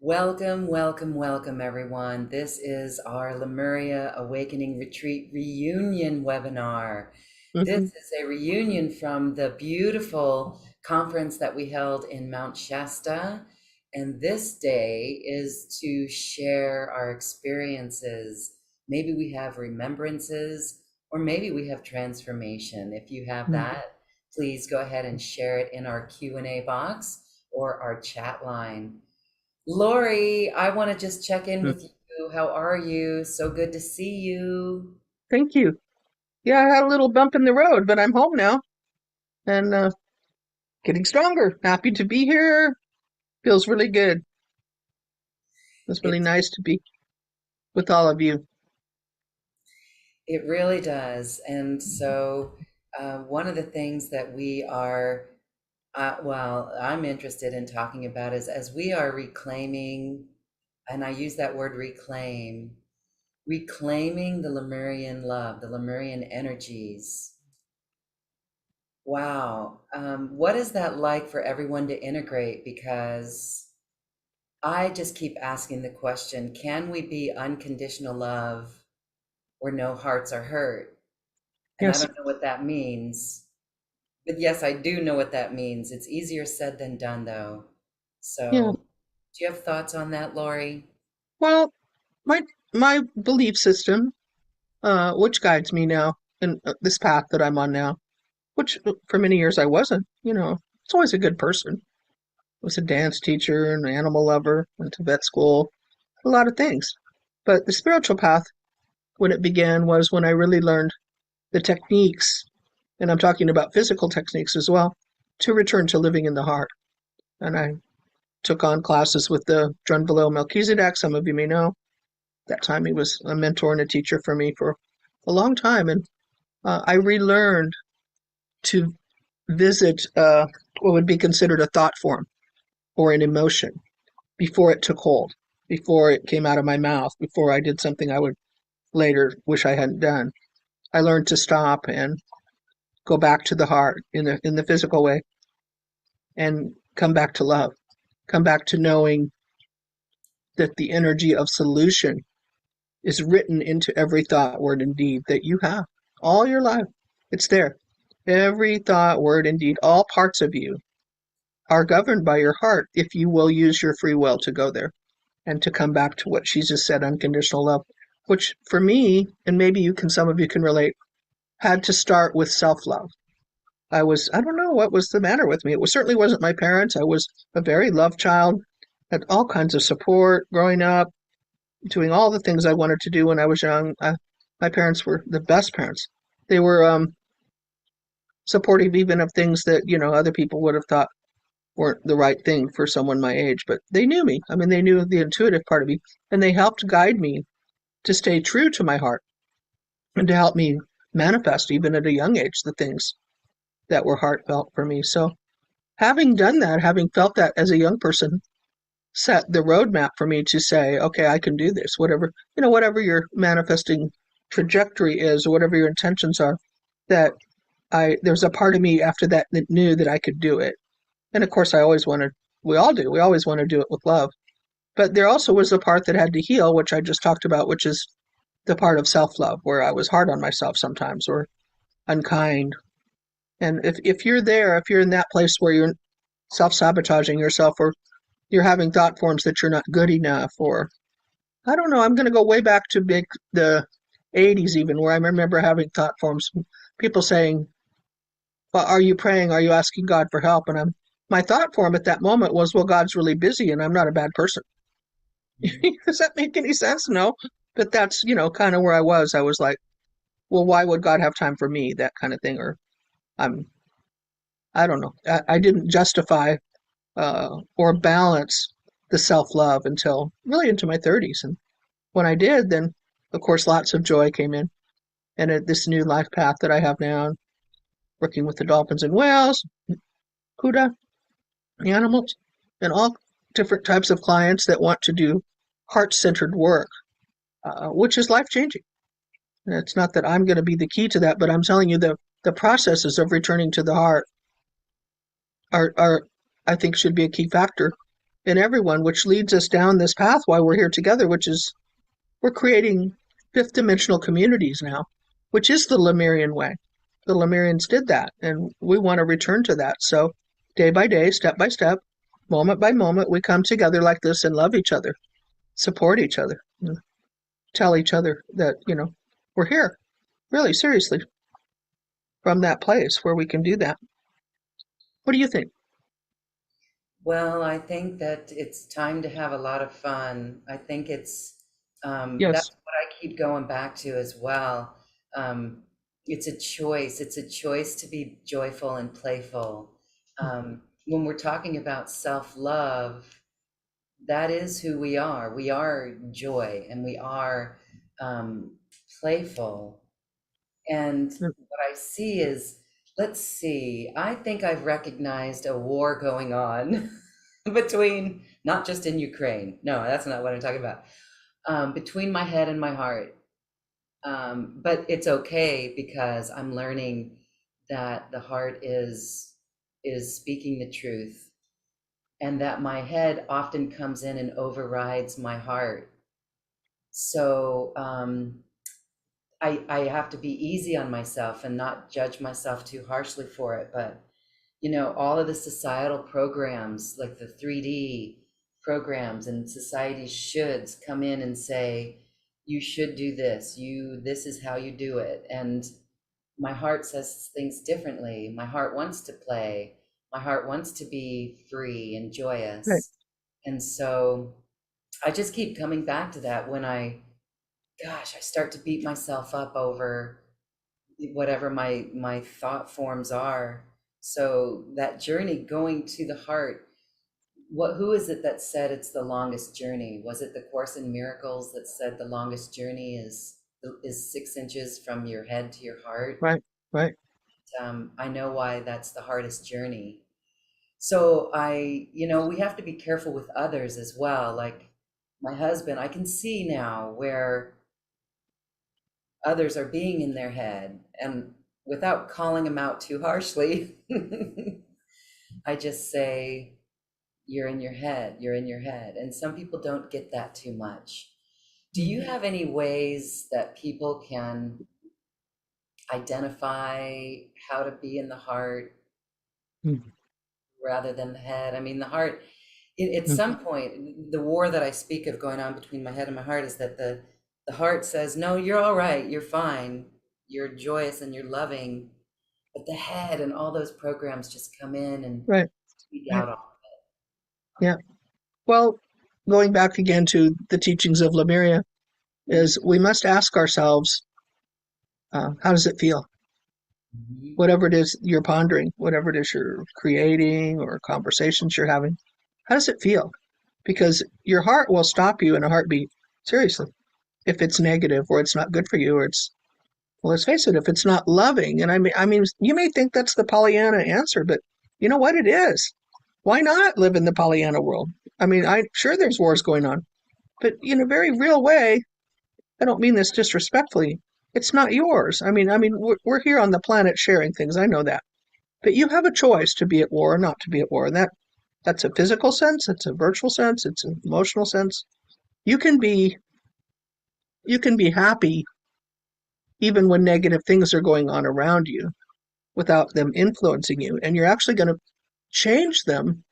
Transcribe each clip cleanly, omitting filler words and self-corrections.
Welcome, welcome, welcome, everyone. This is our Lemuria Awakening Retreat reunion webinar. This Hmm. is a reunion from the beautiful conference that we held in Mount Shasta. And this day is to share our experiences. Maybe we have remembrances, or maybe we have transformation. If you have that, please go ahead and share it in our Q&A box or our chat line. Laurie, I want to just check in with you. How are you? So good to see you. Thank you. Yeah, I had a little bump in the road, but I'm home now and getting stronger. Happy to be here. Feels really good. It's really It nice to be with all of you. it really does. And so, one of the things that we are, I'm interested in talking about is as we are reclaiming, and I use that word reclaiming the Lemurian love, the Lemurian energies. Wow. What is that like for everyone to integrate? Because I just keep asking the question, can we be unconditional love where no hearts are hurt? And I Yes. don't know what that means. But yes, I do know what that means. It's easier said than done, though. Yeah. So, do you have thoughts on that, Laurie? Well, my my belief system, which guides me now in this path that I'm on now, which for many years I wasn't. It's always a good person. I was a dance teacher, an animal lover, went to vet school, a lot of things. But the spiritual path, when it began, was when I really learned the techniques, and I'm talking about physical techniques as well, to return to living in the heart. And I took on classes with the Drunvalo Melchizedek. Some of you may know. That time he was a mentor and a teacher for me for a long time. And I relearned to visit what would be considered a thought form or an emotion before it took hold, before it came out of my mouth, before I did something I would later wish I hadn't done. I learned to stop and go back to the heart in the physical way and come back to love, come back to knowing that the energy of solution is written into every thought, word, and deed that you have all your life. It's there. Every thought, word, and deed, all parts of you are governed by your heart if you will use your free will to go there and to come back to what she just said, unconditional love, which for me, and maybe some of you can relate, had to start with self love. I don't know what was the matter with me. Certainly wasn't my parents. I was a very loved child, had all kinds of support growing up, doing all the things I wanted to do when I was young. My parents were the best parents. They were supportive even of things that, other people would have thought weren't the right thing for someone my age, but they knew me. I mean, they knew the intuitive part of me, and they helped guide me to stay true to my heart and to help me manifest, even at a young age, the things that were heartfelt for me. So having done that, having felt that as a young person, set the roadmap for me to say, okay, I can do this. Whatever your manifesting trajectory is, or whatever your intentions are, that there's a part of me after that that knew that I could do it. And of course, we all do. We always want to do it with love. But there also was a part that had to heal, which I just talked about, which is the part of self love, where I was hard on myself sometimes or unkind. And if you're there, if you're in that place where you're self sabotaging yourself, or you're having thought forms that you're not good enough, or I don't know, I'm going to go way back to the 80s, even, where I remember having thought forms, people saying, well, are you praying? Are you asking God for help? And my thought form at that moment was, well, God's really busy and I'm not a bad person. Mhm. Does that make any sense? No. But that's, kind of where I was. I was like, well, why would God have time for me? That kind of thing. Or I'm, I don't know. I didn't justify or balance the self love until really into my 30s. And when I did, then of course lots of joy came in, and this new life path that I have now, working with the dolphins and whales, CUDA, animals, and all different types of clients that want to do heart centered work, which is life changing. It's not that I'm going to be the key to that, but I'm telling you the processes of returning to the heart are I think should be a key factor in everyone, which leads us down this path while we're here together, which is we're creating fifth dimensional communities now, which is the Lemurian way. The Lemurians did that, and we want to return to that. So, day by day, step by step, moment by moment, we come together like this and love each other, support each other, tell each other that, we're here, really, seriously, from that place where we can do that. What do you think? Well, I think that it's time to have a lot of fun. I think Yes. that's what I keep going back to as well. Um, it's a choice. It's a choice to be joyful and playful. When we're talking about self-love, that is who we are. We are joy and we are um, playful. And what I see is, let's see, I think I've recognized a war going on between, not just in Ukraine. No, that's not what I'm talking about. Between my head and my heart. But it's okay because I'm learning that the heart is speaking the truth, and that my head often comes in and overrides my heart. So I have to be easy on myself and not judge myself too harshly for it. But, all of the societal programs, like the 3D programs and society shoulds come in and say, you should do this, this is how you do it. And my heart says things differently. My heart wants to play. My heart wants to be free and Right. joyous. And so I just keep coming back to that when I start to beat myself up over whatever my thought forms are. So that journey going to the heart, who is it that said it's the longest journey? Was it the Course in Miracles that said the longest journey is 6 inches from your head to your heart? Right. Right. I know why that's the hardest journey. So we have to be careful with others as well. Like my husband, I can see now where others are being in their head, and without calling them out too harshly, I just say, you're in your head, you're in your head. And some people don't get that too much. Do you have any ways that people can identify how to be in the heart Mhm. rather than the head? I mean, the heart, at Mhm. some point, the war that I speak of going on between my head and my heart is that the heart says, no, you're all right, you're fine, you're joyous and you're loving. But the head and all those programs just come in and Right. we Right. doubt all. Yeah. Well, going back again to the teachings of Lemuria, Mhm. is we must ask ourselves, how does it feel? Mhm. Whatever it is you're pondering, whatever it is you're creating or conversations you're having, how does it feel? Because your heart will stop you in a heartbeat. Seriously. If it's negative or it's not good for you or it's, well, let's face it, if it's not loving, and I mean, you may think that's the Pollyanna answer, but you know what? It is. Why not live in the Pollyanna world? I mean, I'm sure there's wars going on, but in a very real way, I don't mean this disrespectfully. It's not yours. I mean, we're here on the planet sharing things. I know that, but you have a choice to be at war or not to be at war, and that's a physical sense, it's a virtual sense, it's an emotional sense. You can be you can be happy even when negative things are going on around you without them influencing you, and you're actually going to change them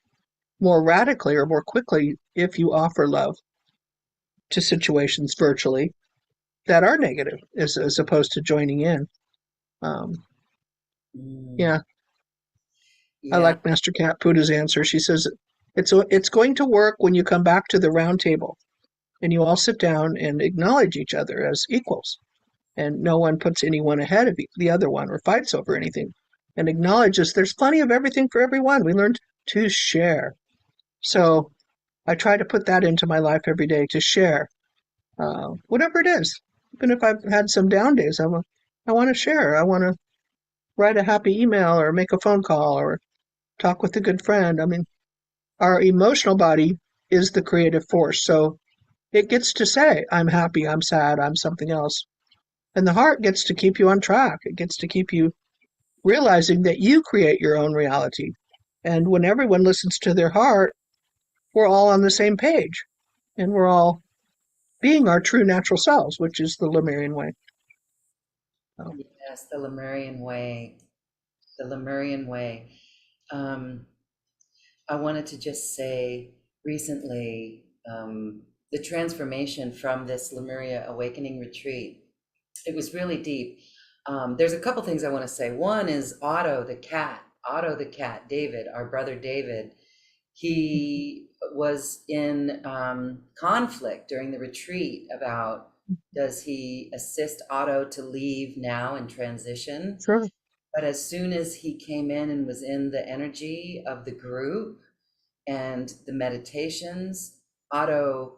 more radically or more quickly if you offer love to situations virtually that are negative as opposed to joining in. Um, Mm. yeah, I Yeah. like Master Cat Buddha's answer. She says it's going to work when you come back to the round table and you all sit down and acknowledge each other as equals, and no one puts anyone ahead of the other one or fights over anything, and acknowledges there's plenty of everything for everyone. We learned to share. So I try to put that into my life every day to share, whatever it is. Even if I've had some down days, I want to share. I want to write a happy email or make a phone call or talk with a good friend. I mean, our emotional body is the creative force. So it gets to say, I'm happy, I'm sad, I'm something else. And the heart gets to keep you on track. It gets to keep you realizing that you create your own reality. And when everyone listens to their heart, we're all on the same page and we're all being our true natural selves, which is the Lemurian way. So, Yes, the Lemurian way. The Lemurian way. Um, I wanted to just say recently, the transformation from this Lemuria Awakening retreat, it was really deep. There's a couple things I want to say. One is Otto the cat, David, our brother David. He was in conflict during the retreat about, does he assist Otto to leave now and transition? sure, But as soon as he came in and was in the energy of the group and the meditations, Otto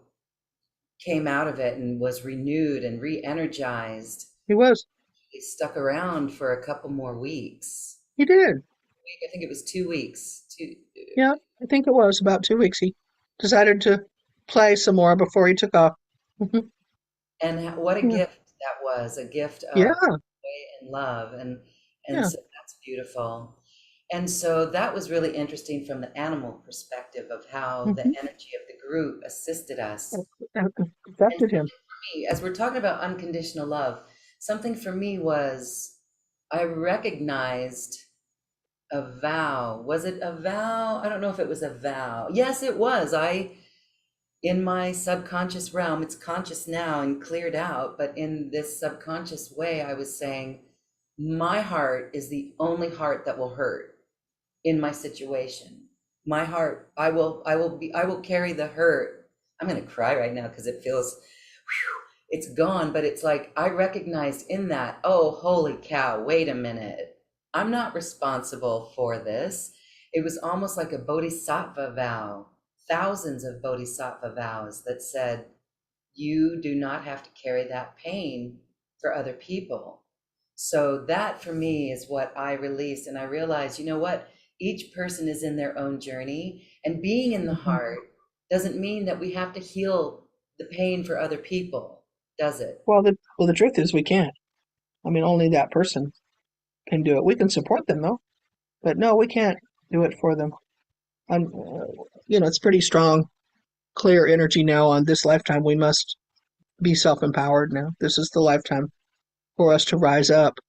came out of it and was renewed and re-energized. he was. He stuck around for a couple more weeks. He did. I think it was 2 weeks. Yeah, I think it was about 2 weeks. He decided to play some more before he took off. Mhm. And what a Yeah, gift that was, a gift yeah, of joy and love. And yeah. so that's beautiful. And so that was really interesting from the animal perspective of how the Hmm. energy of the group assisted us. And Affected him. for me, as we're talking about unconditional love, something for me was I recognized a vow. Was it a vow? I don't know if it was a vow. Yes, it was. In my subconscious realm, it's conscious now and cleared out, but in this subconscious way, I was saying, my heart is the only heart that will hurt in my situation. My heart, I will carry the hurt. I'm going to cry right now because it feels, whew, it's gone, but it's like I recognized in that, oh, holy cow, wait a minute. I'm not responsible for this. It was almost like a bodhisattva vow, thousands of bodhisattva vows that said, you do not have to carry that pain for other people. So that for me is what I released. And I realized, you know what? Each person is in their own journey. And being in the Mhm. heart doesn't mean that we have to heal the pain for other people, does it? Well, the truth is we can't. I mean, only that person can do it. We can support them though, but no, we can't do it for them. And it's pretty strong, clear energy now on this lifetime. We must be self-empowered now. This is the lifetime for us to rise up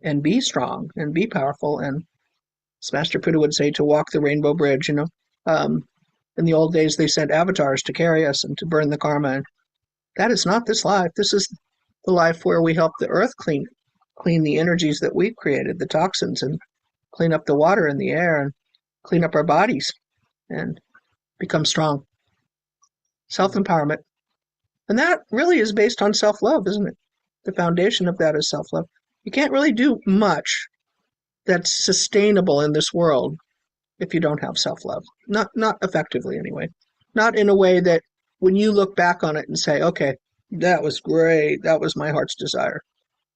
and be strong and be powerful. And as Master Buddha would say, to walk the rainbow bridge. Um, in the old days, they sent avatars to carry us and to burn the karma. And that is not this life. This is the life where we help the earth clean the energies that we've created, the toxins, and clean up the water and the air, and clean up our bodies and become strong. Self empowerment. And that really is based on self love, isn't it? The foundation of that is self love. You can't really do much that's sustainable in this world if you don't have self love. Not effectively anyway. Not in a way that when you look back on it and say, okay, that was great. That was my heart's desire.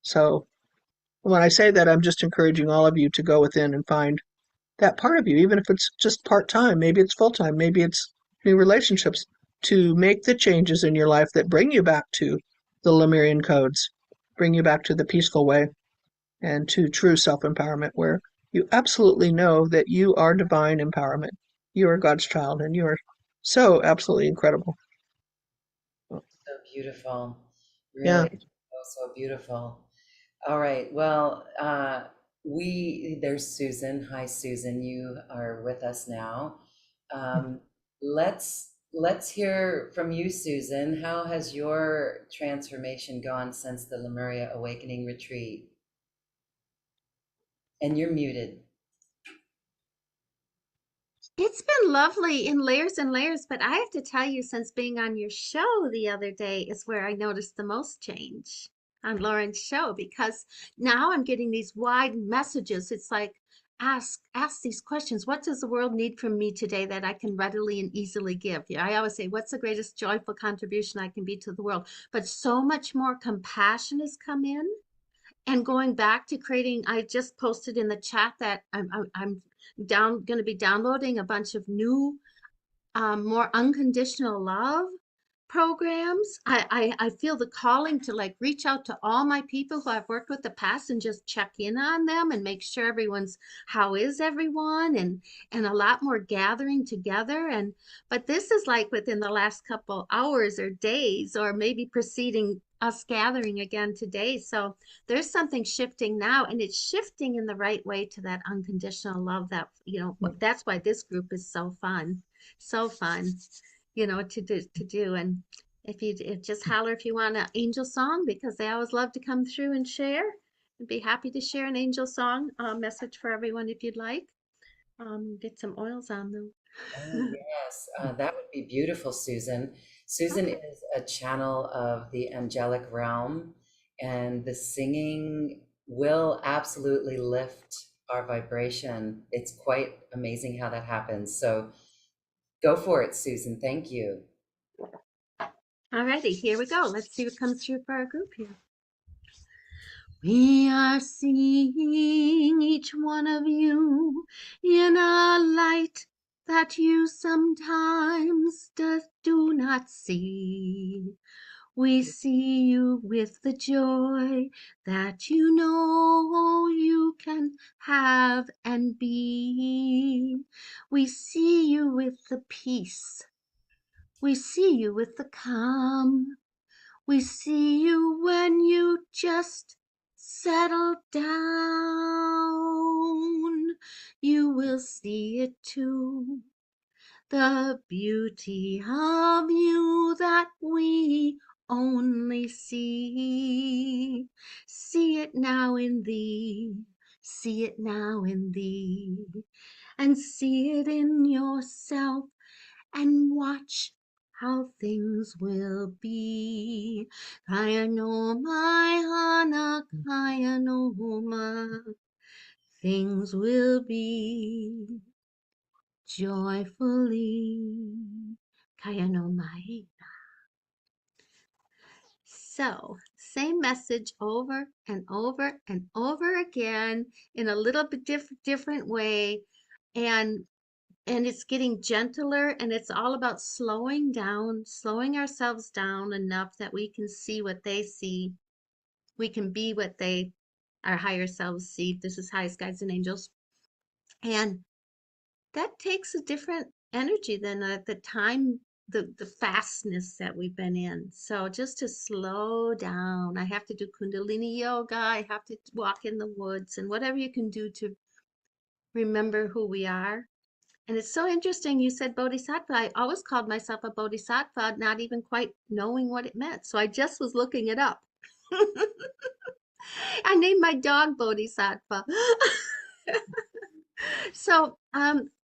So when I say that, I'm just encouraging all of you to go within and find that part of you, even if it's just part time, maybe it's full time, maybe it's new relationships, to make the changes in your life that bring you back to the Lemurian codes, bring you back to the peaceful way and to true self empowerment, where you absolutely know that you are divine empowerment. You are God's child and you are so absolutely incredible. So beautiful. Yeah. Really, so beautiful. All right. Well, there's Susan. Hi, Susan. You are with us now. Um, let's hear from you, Susan. How has your transformation gone since the Lemuria Awakening Retreat? And you're muted. It's been lovely in layers and layers, but I have to tell you, since being on your show the other day is where I noticed the most change on Lauren's show because now I'm getting these wide messages. It's like ask these questions. What does the world need from me today that I can readily and easily give? Yeah, I always say, what's the greatest joyful contribution I can be to the world? But so much more compassion has come in and going back to creating. I just posted in the chat that I'm down going to be downloading a bunch of new more unconditional love programs. I feel the calling to like reach out to all my people who I've worked with the past and just check in on them and make sure everyone's how is everyone and a lot more gathering together. And but this is like within the last couple hours or days or maybe preceding us gathering again today. So there's something shifting now, and it's shifting in the right way to that unconditional love that, that's why this group is so fun. So fun, to do. And if just holler if you want an angel song, because they always love to come through and share. I'd be happy to share an angel song message for everyone if you'd like. Get some oils on them. Oh, yes, that would be beautiful, Susan. Susan Okay. is a channel of the angelic realm, and the singing will absolutely lift our vibration. It's quite amazing how that happens. So go for it, Susan. Thank you. Alrighty, here we go. Let's see what comes through for our group here. We are seeing each one of you in a light that you sometimes do not see. We see you with the joy that you know you can have and be. We see you with the peace. We see you with the calm. We see you when you just settle down. You will see it too. The beauty of you that we only see. See it now in thee. See it now in thee. And see it in yourself and watch how things will be. Kaya no mai hana, kaya no ma. Things will be joyfully. Kaya no mai. So, same message over and over and over again in a little bit different way. And it's getting gentler, and it's all about slowing down, slowing ourselves down enough that we can see what they see. We can be what our higher selves see. This is highest guides and angels. And that takes a different energy than at the time, the fastness that we've been in. So just to slow down, I have to do Kundalini yoga. I have to walk in the woods and whatever you can do to remember who we are. And it's so interesting you said bodhisattva. I always called myself a bodhisattva, not even quite knowing what it meant. So I just was looking it up. I named my dog Bodhisattva. So,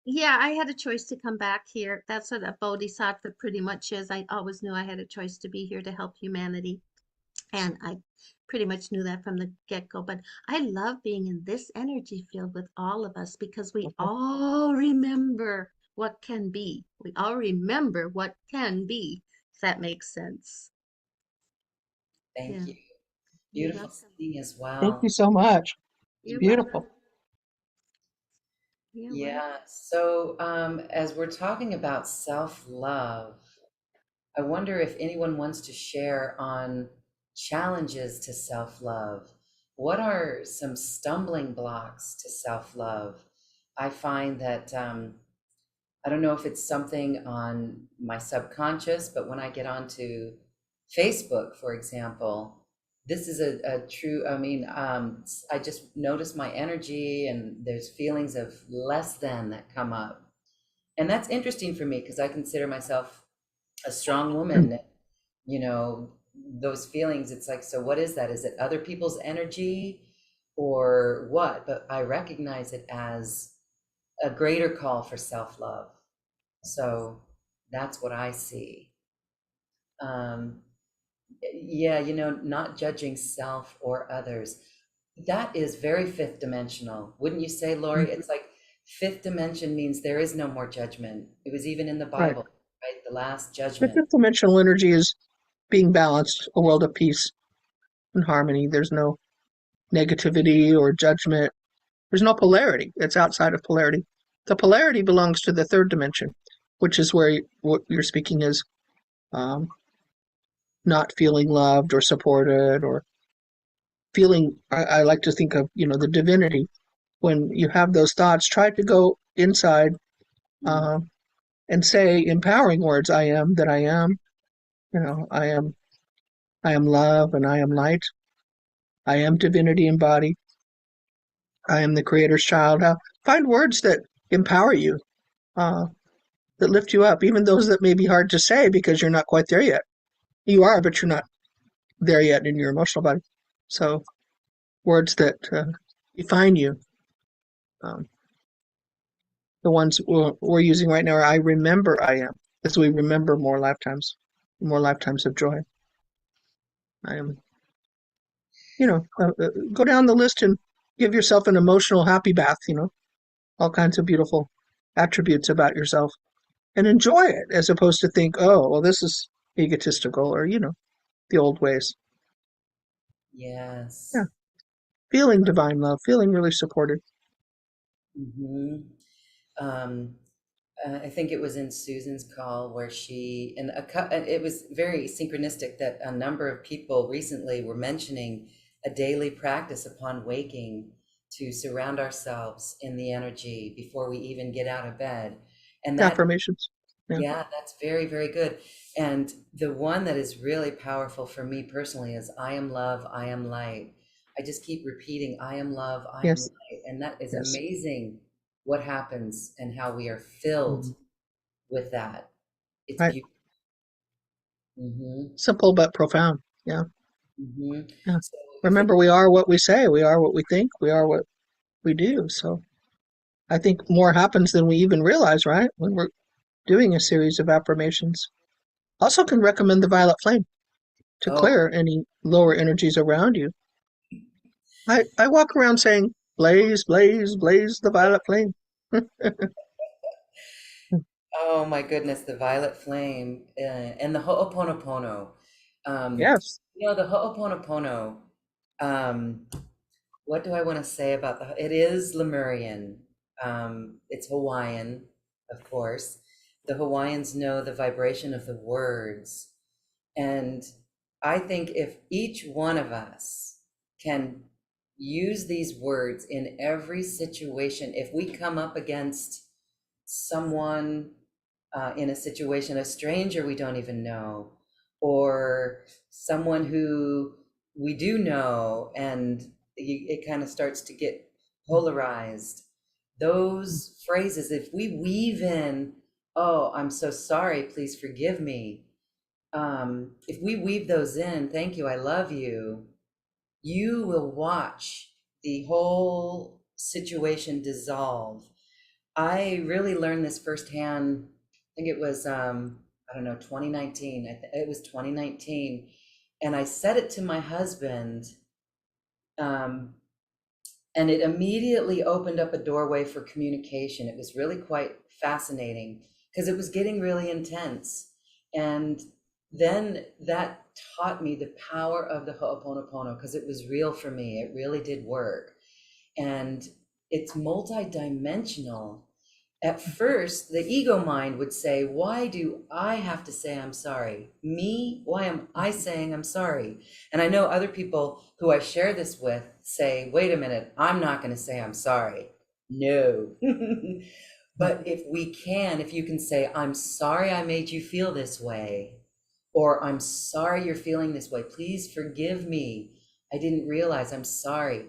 yeah, I had a choice to come back here. That's what a bodhisattva pretty much is. I always knew I had a choice to be here to help humanity. And I pretty much knew that from the get-go. But I love being in this energy field with all of us because we all remember what can be. We all remember what can be, if that makes sense. Thank Yeah, you. you're Beautiful welcome. singing as Thank well. you so much. It's You're welcome. beautiful. You're welcome. Yeah. So, as we're talking about self-love, I wonder if anyone wants to share on challenges to self-love. What are some stumbling blocks to self-love? I find that I don't know if it's something on my subconscious, but when I get onto Facebook, for example, this is a true, I mean, I just notice my energy and there's feelings of less than that come up. And that's interesting for me because I consider myself a strong woman. You know, those feelings, it's like, so what is that? Is it other people's energy or what? But I recognize it as a greater call for self-love. So that's what I see. Um, yeah, not judging self or others. That is very fifth dimensional. Wouldn't you say, Laurie? Mhm. It's like fifth dimension means there is no more judgment. It was even in the Right. Bible, right? The last The judgment. fifth dimensional energy is being balanced, a world of peace and harmony. There's no negativity or judgment. There's no polarity. It's outside of polarity. The polarity belongs to the third dimension, which is where what you're speaking is. Um, not feeling loved or supported or feeling, I like to think of, the divinity. When you have those thoughts, try to go inside Mm. uh, and say empowering words. I am that I am. I am love and I am light. I am divinity embodied. I am the creator's child. Find words that empower you, uh, that lift you up, even those that may be hard to say because you're not quite there yet. You are, but you're not there yet in your emotional body. So words that define you. Um, the ones we're using right now are I remember I am, as we remember more lifetimes of joy. I am, go down the list and give yourself an emotional happy bath, all kinds of beautiful attributes about yourself and enjoy it as opposed to think, oh, well, this is egotistical or, the old ways. Yeah. Yes. Feeling divine love, feeling really supported. Hmm. Um, I think it was in Susan's call where she, and it was very synchronistic that a number of people recently were mentioning a daily practice upon waking to surround ourselves in the energy before we even get out of bed. And that, Affirmations. Yeah. yeah, that's very, very good. And the one that is really powerful for me personally is I am love, I am light. I just keep repeating, I am love, I am Yes. light. And that is Yes. amazing what happens and how we are filled Mhm. with that. It's Right. beautiful. Hmm. Simple but profound. Yeah. Hmm. Yeah. So if it, Remember, we are what we say. We are what we think. We are what we do. So I think more happens than we even realize, right? When we're doing a series of affirmations. Also, can recommend the violet flame to oh, clear any lower energies around you. I walk around saying, blaze, blaze, blaze the violet flame. oh my goodness, the violet flame and the Ho'oponopono. Um, Yes. the Ho'oponopono, um, what do I want to say about it is Lemurian. It's Hawaiian, of course. The Hawaiians know the vibration of the words. And I think if each one of us can use these words in every situation, if we come up against someone in a situation, a stranger we don't even know, or someone who we do know, and it kind of starts to get polarized, those phrases, if we weave in, oh, I'm so sorry, please forgive me, if we weave those in, thank you, I love you, you will watch the whole situation dissolve. I really learned this firsthand. I think it was, I don't know, 2019. It was 2019. And I said it to my husband, um, and it immediately opened up a doorway for communication. It was really quite fascinating because it was getting really intense. And then that taught me the power of the Ho'oponopono because it was real for me. It really did work. And it's multidimensional. At first, the ego mind would say, why do I have to say I'm sorry? Me? Why am I saying I'm sorry? And I know other people who I share this with say, wait a minute, I'm not going to say I'm sorry. No. But if you can say, I'm sorry I made you feel this way, or I'm sorry you're feeling this way, please forgive me. I didn't realize, I'm sorry.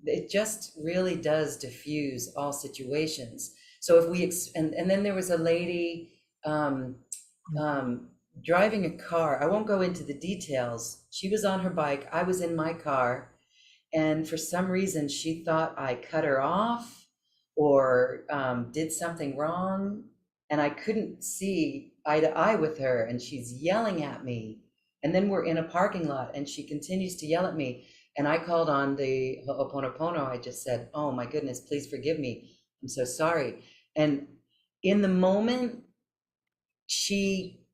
It just really does diffuse all situations. So if and then there was a lady um, driving a car. I won't go into the details. She was on her bike. I was in my car. And for some reason, she thought I cut her off or did something wrong. And I couldn't see eye to eye with her. And she's yelling at me. And then we're in a parking lot and she continues to yell at me. And I called on the Ho'oponopono. I just said, oh my goodness, please forgive me. I'm so sorry. And in the moment, she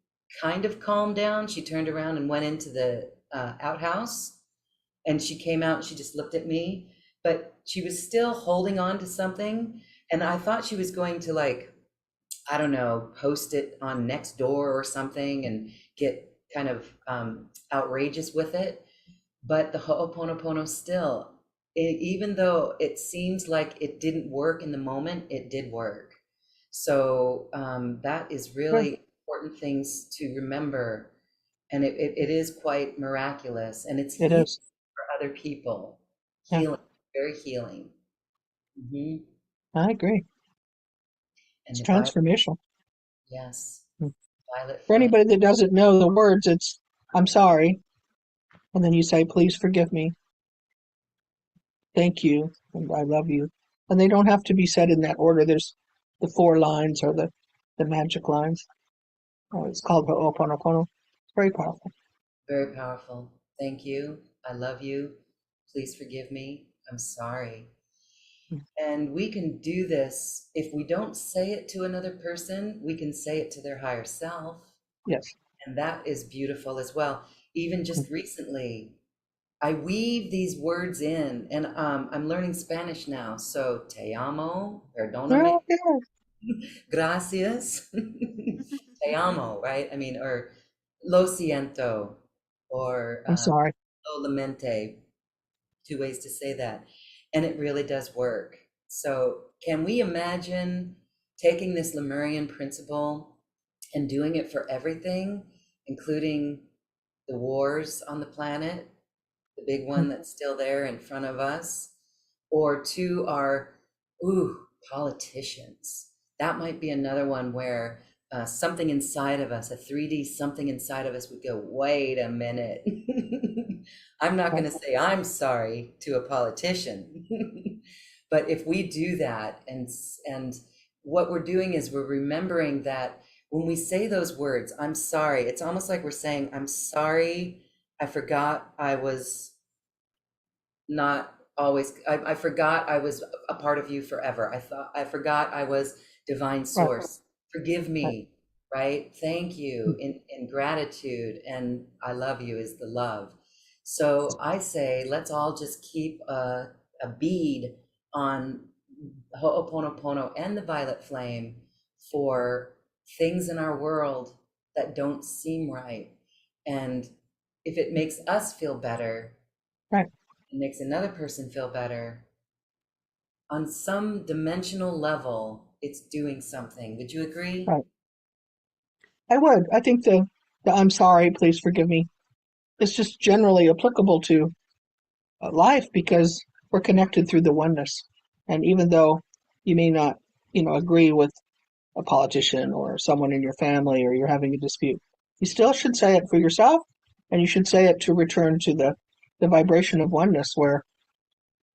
kind of calmed down. She turned around and went into the outhouse, and she came out and she just looked at me, but she was still holding on to something. And I thought she was going to, like, I don't know, post it on Nextdoor or something and get kind of outrageous with it. But the Ho'oponopono still, even though it seems like it didn't work in the moment, it did work. So that is Yeah, really important things to remember. And it is quite miraculous. And it's it healing is. for other people. Yeah, Healing, very healing. Hmm. I agree. And It's the violet, transformational. yes, Mm. violet For flame. anybody that doesn't know the words, it's I'm sorry, and then you say, please forgive me, thank you, and I love you. And they don't have to be said in that order. There's the four lines or the magic lines. It's called Ho'oponopono. It's very powerful. Very powerful. Thank you. I love you. Please forgive me. I'm sorry. Mm. And we can do this. If we don't say it to another person, we can say it to their higher self. Yes. And that is beautiful as well. Even Mm. just recently, I weave these words in, and I'm learning Spanish now. So, te amo, perdóname, Oh, yeah. gracias, te amo, right? I mean, or lo siento, or I'm sorry. lo lamente, two ways to say that. And it really does work. So, can we imagine taking this Lemurian principle and doing it for everything, including the wars on the planet, the big Mm. one that's still there in front of us, or to our, politicians? That might be another one where something inside of us, a 3D something inside of us would go, wait a minute. I'm not going to say I'm sorry to a politician. But if we do that, and what we're doing is we're remembering that when we say those words, I'm sorry, it's almost like we're saying, I'm sorry, I forgot I was not always, I forgot I was a part of you forever. I forgot I was divine Right, source. Forgive right. me, right? Thank Mm. you in gratitude. And I love you is the love. So I say, let's all just keep a bead on Ho'oponopono and the violet flame for things in our world that don't seem right. And if it makes us feel better, Right, it makes another person feel better, on some dimensional level, it's doing something. Would you agree? right. I would. I think the I'm sorry, please forgive me is just generally applicable to life because we're connected through the oneness. And even though you may not, agree with a politician or someone in your family or you're having a dispute, you still should say it for yourself and you should say it to return to the vibration of oneness where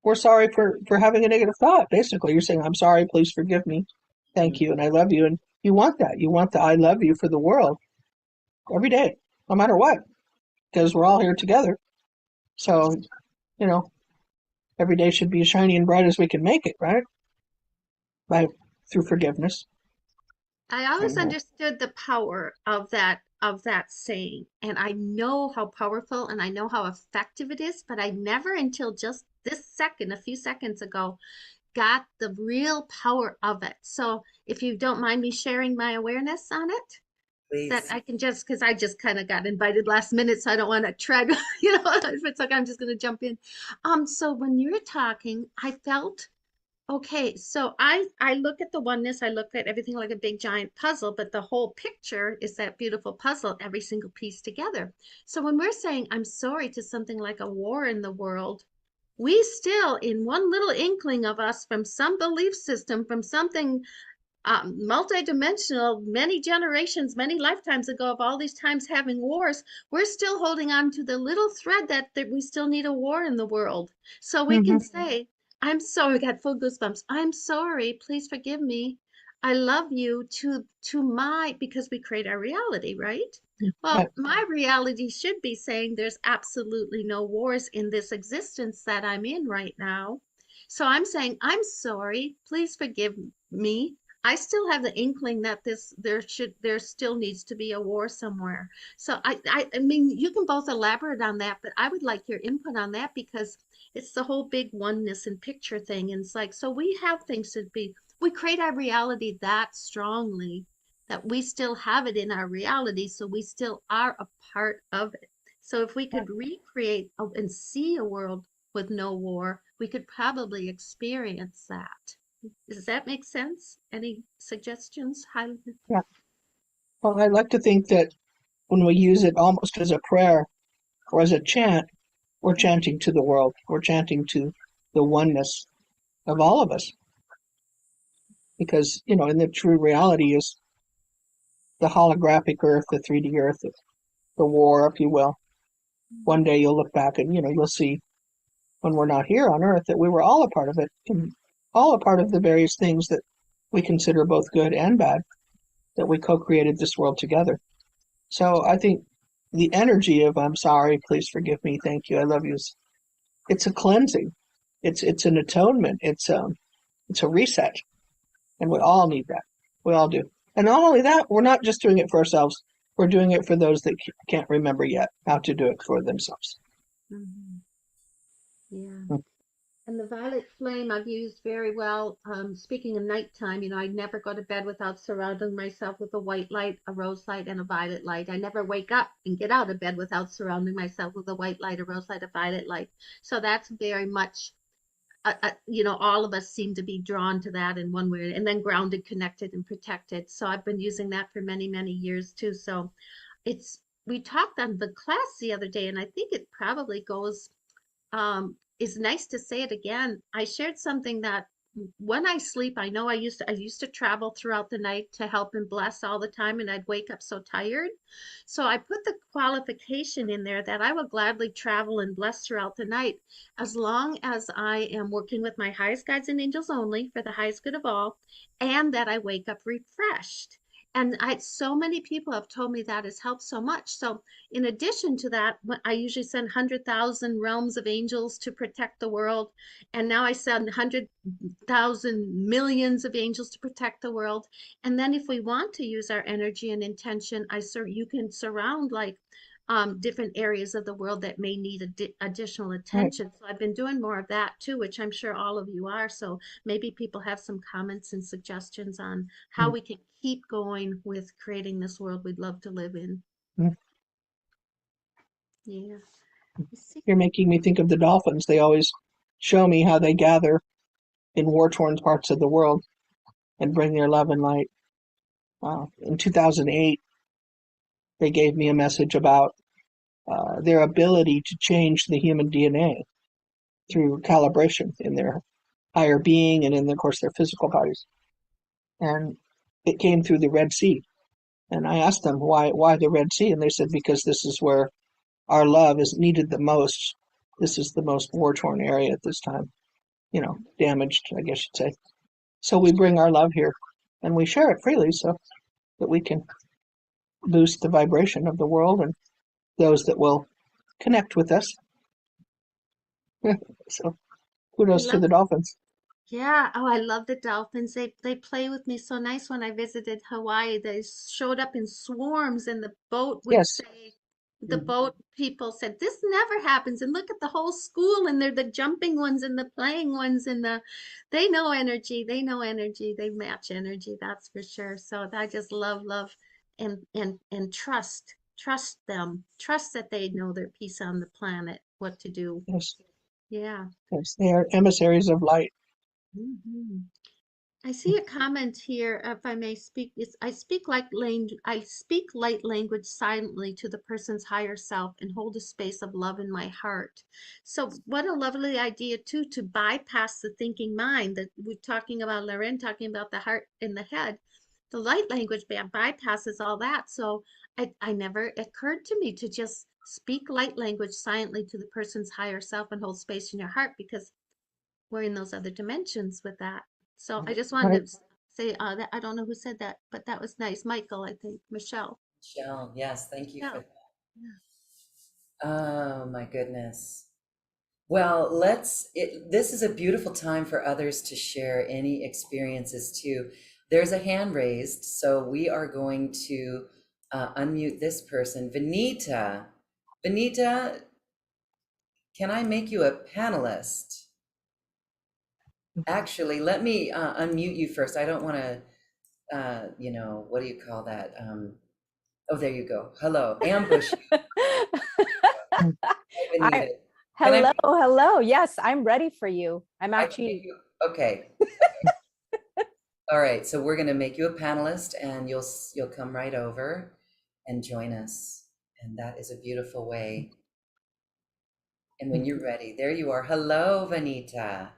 we're sorry for having a negative thought. Basically, you're saying, I'm sorry, please forgive me. Thank Mhm. you. And I love you. And you want that. You want the I love you for the world every day, no matter what, because we're all here together. So, you know, every day should be as shiny and bright as we can make it, right? By through forgiveness. I always And understood the power of that saying, and I know how powerful and I know how effective it is, but I never until just this second, a few seconds ago, got the real power of it. So if you don't mind me sharing my awareness on it, that Please. I can just because I just kind of got invited last minute, so I don't want to tread, if it's like I'm just gonna jump in. So when you're talking, I felt okay, so I look at the oneness, I look at everything like a big giant puzzle, but the whole picture is that beautiful puzzle, every single piece together. So when we're saying I'm sorry to something like a war in the world, we still, in one little inkling of us from some belief system, from something multidimensional, many generations, many lifetimes ago, of all these times having wars, we're still holding on to the little thread that we still need a war in the world. So we can mhm, say, I'm sorry, I got full goosebumps. I'm sorry, please forgive me. I love you to my because we create our reality, right? right, Well, my reality should be saying there's absolutely no wars in this existence that I'm in right now. So I'm saying, I'm sorry, please forgive me. I still have the inkling that there still needs to be a war somewhere. So I mean you can both elaborate on that, but I would like your input on that because it's the whole big oneness and picture thing. And it's like so we have things to be we create our reality that strongly. that we still have it in our reality, so we still are a part of it. So if we could recreate and see a world with no war, we could probably experience that. Does that make sense? Any suggestions? Yeah. Well, I like to think that when we use it almost as a prayer or as a chant, we're chanting to the world. We're chanting to the oneness of all of us. Because, in the true reality is the holographic earth, the 3D earth, the war, if you will. One day you'll look back and, you'll see when we're not here on earth that we were all a part of it, and all a part of the various things that we consider both good and bad, that we co-created this world together. So I think the energy of "I'm sorry, please forgive me, thank you, I love you," it's a cleansing. It's an atonement. It's a reset, and we all need that. We all do. And not only that, we're not just doing it for ourselves. We're doing it for those that can't remember yet how to do it for themselves. Mhm. Yeah. Mm. And the violet flame I've used very well. Speaking of nighttime, I never go to bed without surrounding myself with a white light, a rose light, and a violet light. I never wake up and get out of bed without surrounding myself with a white light, a rose light, a violet light. So that's very much, all of us seem to be drawn to that in one way, and then grounded, connected, and protected. So I've been using that for many, many years too. So it's, we talked on the class the other day, and I think it probably goes is nice to say it again. I shared something that when I sleep, I know I used to travel throughout the night to help and bless all the time, and I'd wake up so tired. So I put the qualification in there that I will gladly travel and bless throughout the night as long as I am working with my highest guides and angels only for the highest good of all, and that I wake up refreshed. And so many people have told me that has helped so much. So in addition to that, I usually send 100,000 realms of angels to protect the world. And now I send 100,000 millions of angels to protect the world. And then if we want to use our energy and intention, you can surround like different areas of the world that may need additional Right. attention. So I've been doing more of that too, which I'm sure all of you are. So maybe people have some comments and suggestions on how Mm. we can keep going with creating this world we'd love to live in. Mm. Yeah. You see, You're making me think of the dolphins. They always show me how they gather in war-torn parts of the world and bring their love and light. In 2008, they gave me a message about their ability to change the human DNA through calibration in their higher being and in, of course, their physical bodies. And it came through the Red Sea. And I asked them why the Red Sea, and they said because this is where our love is needed the most. This is the most war-torn area at this time. Damaged, I guess you'd say. So we bring our love here, and we share it freely, so that we can boost the vibration of the world and those that will connect with us. So I kudos to love, the dolphins. yeah. Oh, I love the dolphins. They play with me so nice. When I visited Hawaii, they showed up in swarms, and the boat would Yes. say, the Mhm. boat people said, "This never happens." And look at the whole school, and they're the jumping ones and the playing ones, and they know energy. They know energy. They match energy. That's for sure. So I just love, and trust them. Trust that they know their piece on the planet, what to do. Yes. Yeah. Yes. They are emissaries of light. Mhm. I see a comment here, if I may speak. I speak light language silently to the person's higher self and hold a space of love in my heart. So what a lovely idea too, to bypass the thinking mind that we're talking about, Lauren talking about the heart and the head. The light language bypasses all that. So I never occurred to me to just speak light language silently to the person's higher self and hold space in your heart, because we're in those other dimensions with that. So I just Right. wanted to say that I don't know who said that, but that was nice. Michael, I think, Michelle. Michelle, yes, thank you for Yeah. that. Oh my goodness. Well, this is a beautiful time for others to share any experiences too. There's a hand raised, so we are going to unmute this person. Vanita, Vanita, can I make you a panelist? Actually, let me unmute you first. I don't want to you know, what do you call that? Oh, there you go. Hello, ambush you. Hi, Mm. Vanita. I Can I? hello, hello. Yes, I'm ready for you. I'm I can make actually you. Okay. All right. So we're gonna make you a panelist, and you'll come right over and join us. And that is a beautiful way. And when you're ready, there you are. Hello, Vanita.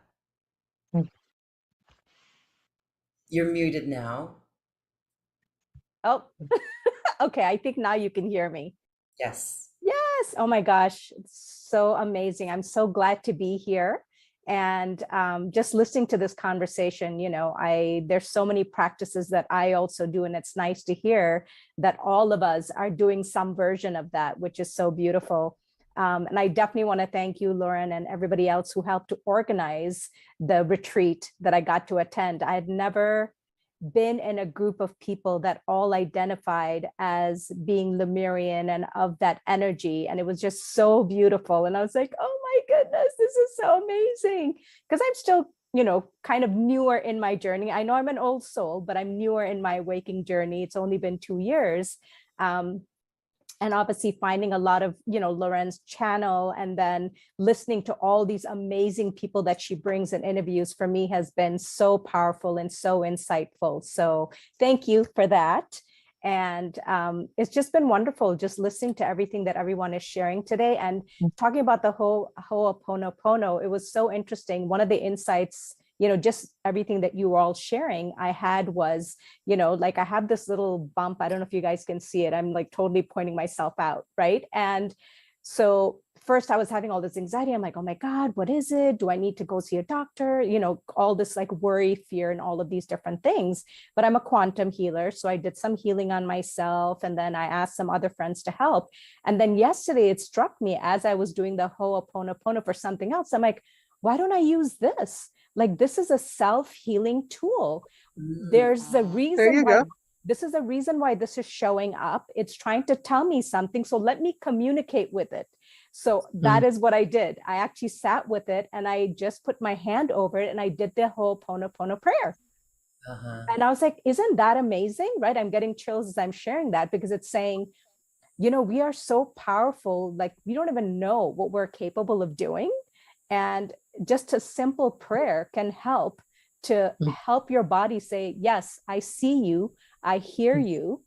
You're muted now. oh, okay. I think now you can hear me. Yes. Yes. Oh my gosh. It's so amazing. I'm so glad to be here. And just listening to this conversation, there's so many practices that I also do. And it's nice to hear that all of us are doing some version of that, which is so beautiful. And I definitely want to thank you, Lauren, and everybody else who helped to organize the retreat that I got to attend. I had never been in a group of people that all identified as being Lemurian and of that energy. And it was just so beautiful. And I was like, oh my goodness, this is so amazing. Because I'm still, kind of newer in my journey. I know I'm an old soul, but I'm newer in my waking journey. It's only been 2 years. And obviously finding a lot of Loren's channel and then listening to all these amazing people that she brings in interviews for me has been so powerful and so insightful. So thank you for that. And it's just been wonderful just listening to everything that everyone is sharing today and talking about the whole Ho'oponopono. It was so interesting. One of the insights, just everything that you were all sharing, I had was, like I have this little bump. I don't know if you guys can see it. I'm like totally pointing myself out, right? And so first I was having all this anxiety. I'm like, oh my God, what is it? Do I need to go see a doctor? All this like worry, fear, and all of these different things. But I'm a quantum healer. So I did some healing on myself. And then I asked some other friends to help. And then yesterday it struck me as I was doing the Ho'oponopono for something else. I'm like, why don't I use this? Like, this is a self-healing tool. There's a There reason you why go. this is a reason why this is showing up. It's trying to tell me something. So let me communicate with it. So that is what I did. I actually sat with it and I just put my hand over it and I did the Ho'oponopono prayer. Uh-huh. And I was like, isn't that amazing? Right? I'm getting chills as I'm sharing that because it's saying, we are so powerful. Like, we don't even know what we're capable of doing. And just a simple prayer can help to help your body say, yes, I see you, I hear you,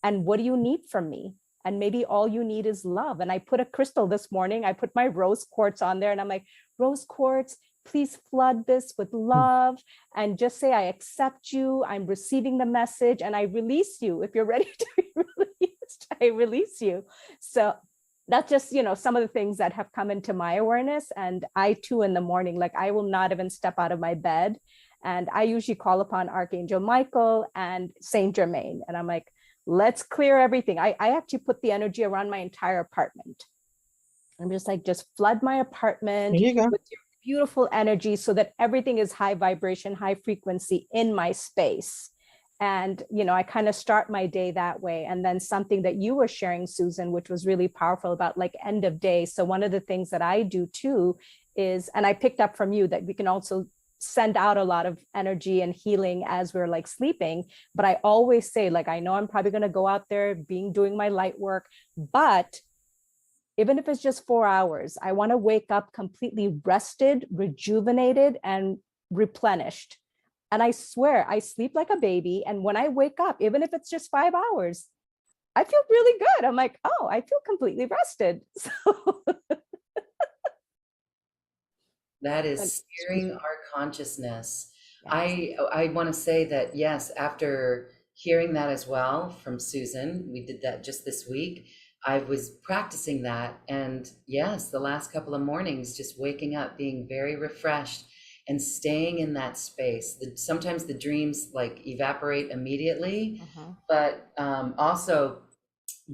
and what do you need from me? And maybe all you need is love. And I put a crystal this morning, I put my rose quartz on there and I'm like, rose quartz, please flood this with love and just say, I accept you, I'm receiving the message, and I release you. If you're ready to be released, I release you. So that's just, some of the things that have come into my awareness. And I too, in the morning, like I will not even step out of my bed. And I usually call upon Archangel Michael and Saint Germain. And I'm like, let's clear everything. I actually put the energy around my entire apartment. I'm just like, just flood my apartment There you go. with your beautiful energy so that everything is high vibration, high frequency in my space. And, I kind of start my day that way. And then something that you were sharing, Susan, which was really powerful about like end of day. So one of the things that I do too is, and I picked up from you that we can also send out a lot of energy and healing as we're like sleeping. But I always say, like, I know I'm probably going to go out there doing my light work, but even if it's just 4 hours, I want to wake up completely rested, rejuvenated, and replenished. And I swear, I sleep like a baby. And when I wake up, even if it's just 5 hours, I feel really good. I'm like, oh, I feel completely rested. So That but is steering our consciousness. yes. I want to say that yes, after hearing that as well from Susan, we did that just this week. I was practicing that, and yes, the last couple of mornings, just waking up, being very refreshed, and staying in that space. Sometimes the dreams like evaporate immediately, but also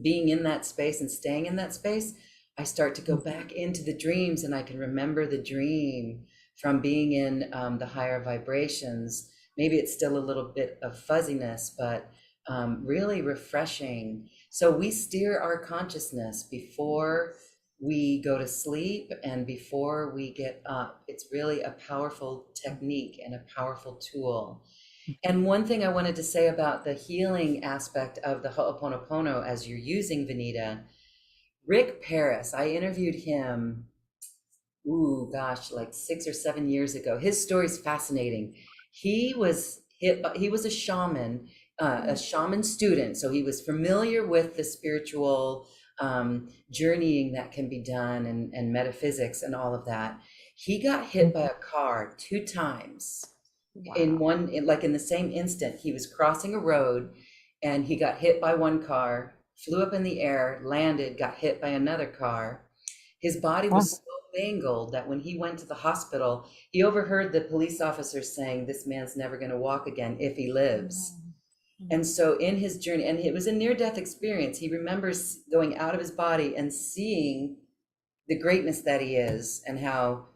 being in that space and staying in that space, I start to go back into the dreams and I can remember the dream from being in the higher vibrations. Maybe it's still a little bit of fuzziness, but really refreshing. So we steer our consciousness before we go to sleep and before we get up. It's really a powerful technique and a powerful tool. And one thing I wanted to say about the healing aspect of the Ho'oponopono as you're using Vanita, Rick Paris, I interviewed him, ooh, gosh, like 6 or 7 years ago. His story is fascinating. He was a shaman student. So he was familiar with the spiritual journeying that can be done and metaphysics and all of that. He got hit by a car 2 times Wow. like in the same instant. He was crossing a road and he got hit by one car, flew up in the air, landed, got hit by another car. His body Wow. was so mangled that when he went to the hospital, he overheard the police officers saying, "This man's never going to walk again if he lives." And so in his journey, and it was a near-death experience, he remembers going out of his body and seeing the greatness that he is and how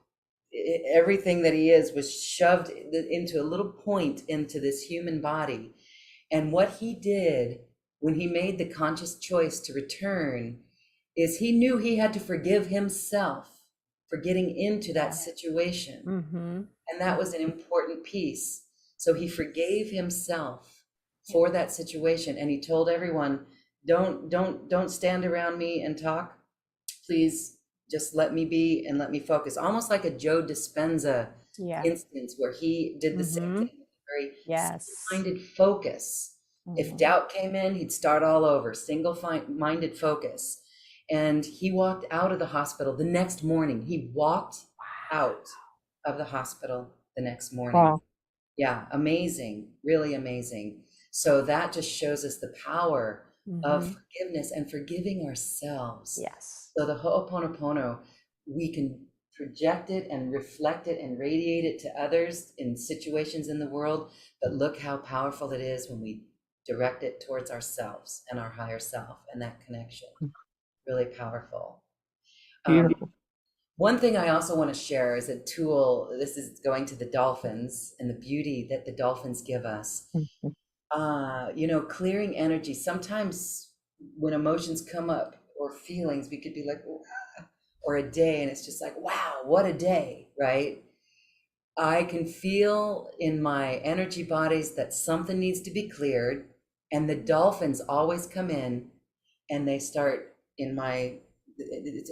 everything that he is was shoved into a little point into this human body. And what he did when he made the conscious choice to return is he knew he had to forgive himself for getting into that situation. Mm-hmm. And that was an important piece. So he forgave himself for that situation. And he told everyone, don't stand around me and talk. Please just let me be and let me focus. Almost like a Joe Dispenza Yeah. instance where he did the same thing, very Yes. single-minded focus. If doubt came in, he'd start all over, single-minded focus. And he walked out of the hospital the next morning. He walked out of the hospital the next morning. Wow. Yeah, amazing, really amazing. So that just shows us the power of forgiveness and forgiving ourselves. Yes. So the Ho'oponopono, we can project it and reflect it and radiate it to others in situations in the world, but look how powerful it is when we direct it towards ourselves and our higher self and that connection. Really powerful. Beautiful. One thing I also want to share is a tool. This is going to the dolphins and the beauty that the dolphins give us. Clearing energy. Sometimes when emotions come up or feelings, we could be like, "Ah," or a day, and it's just like, wow, what a day, right? I can feel in my energy bodies that something needs to be cleared, and the dolphins always come in and they start in my,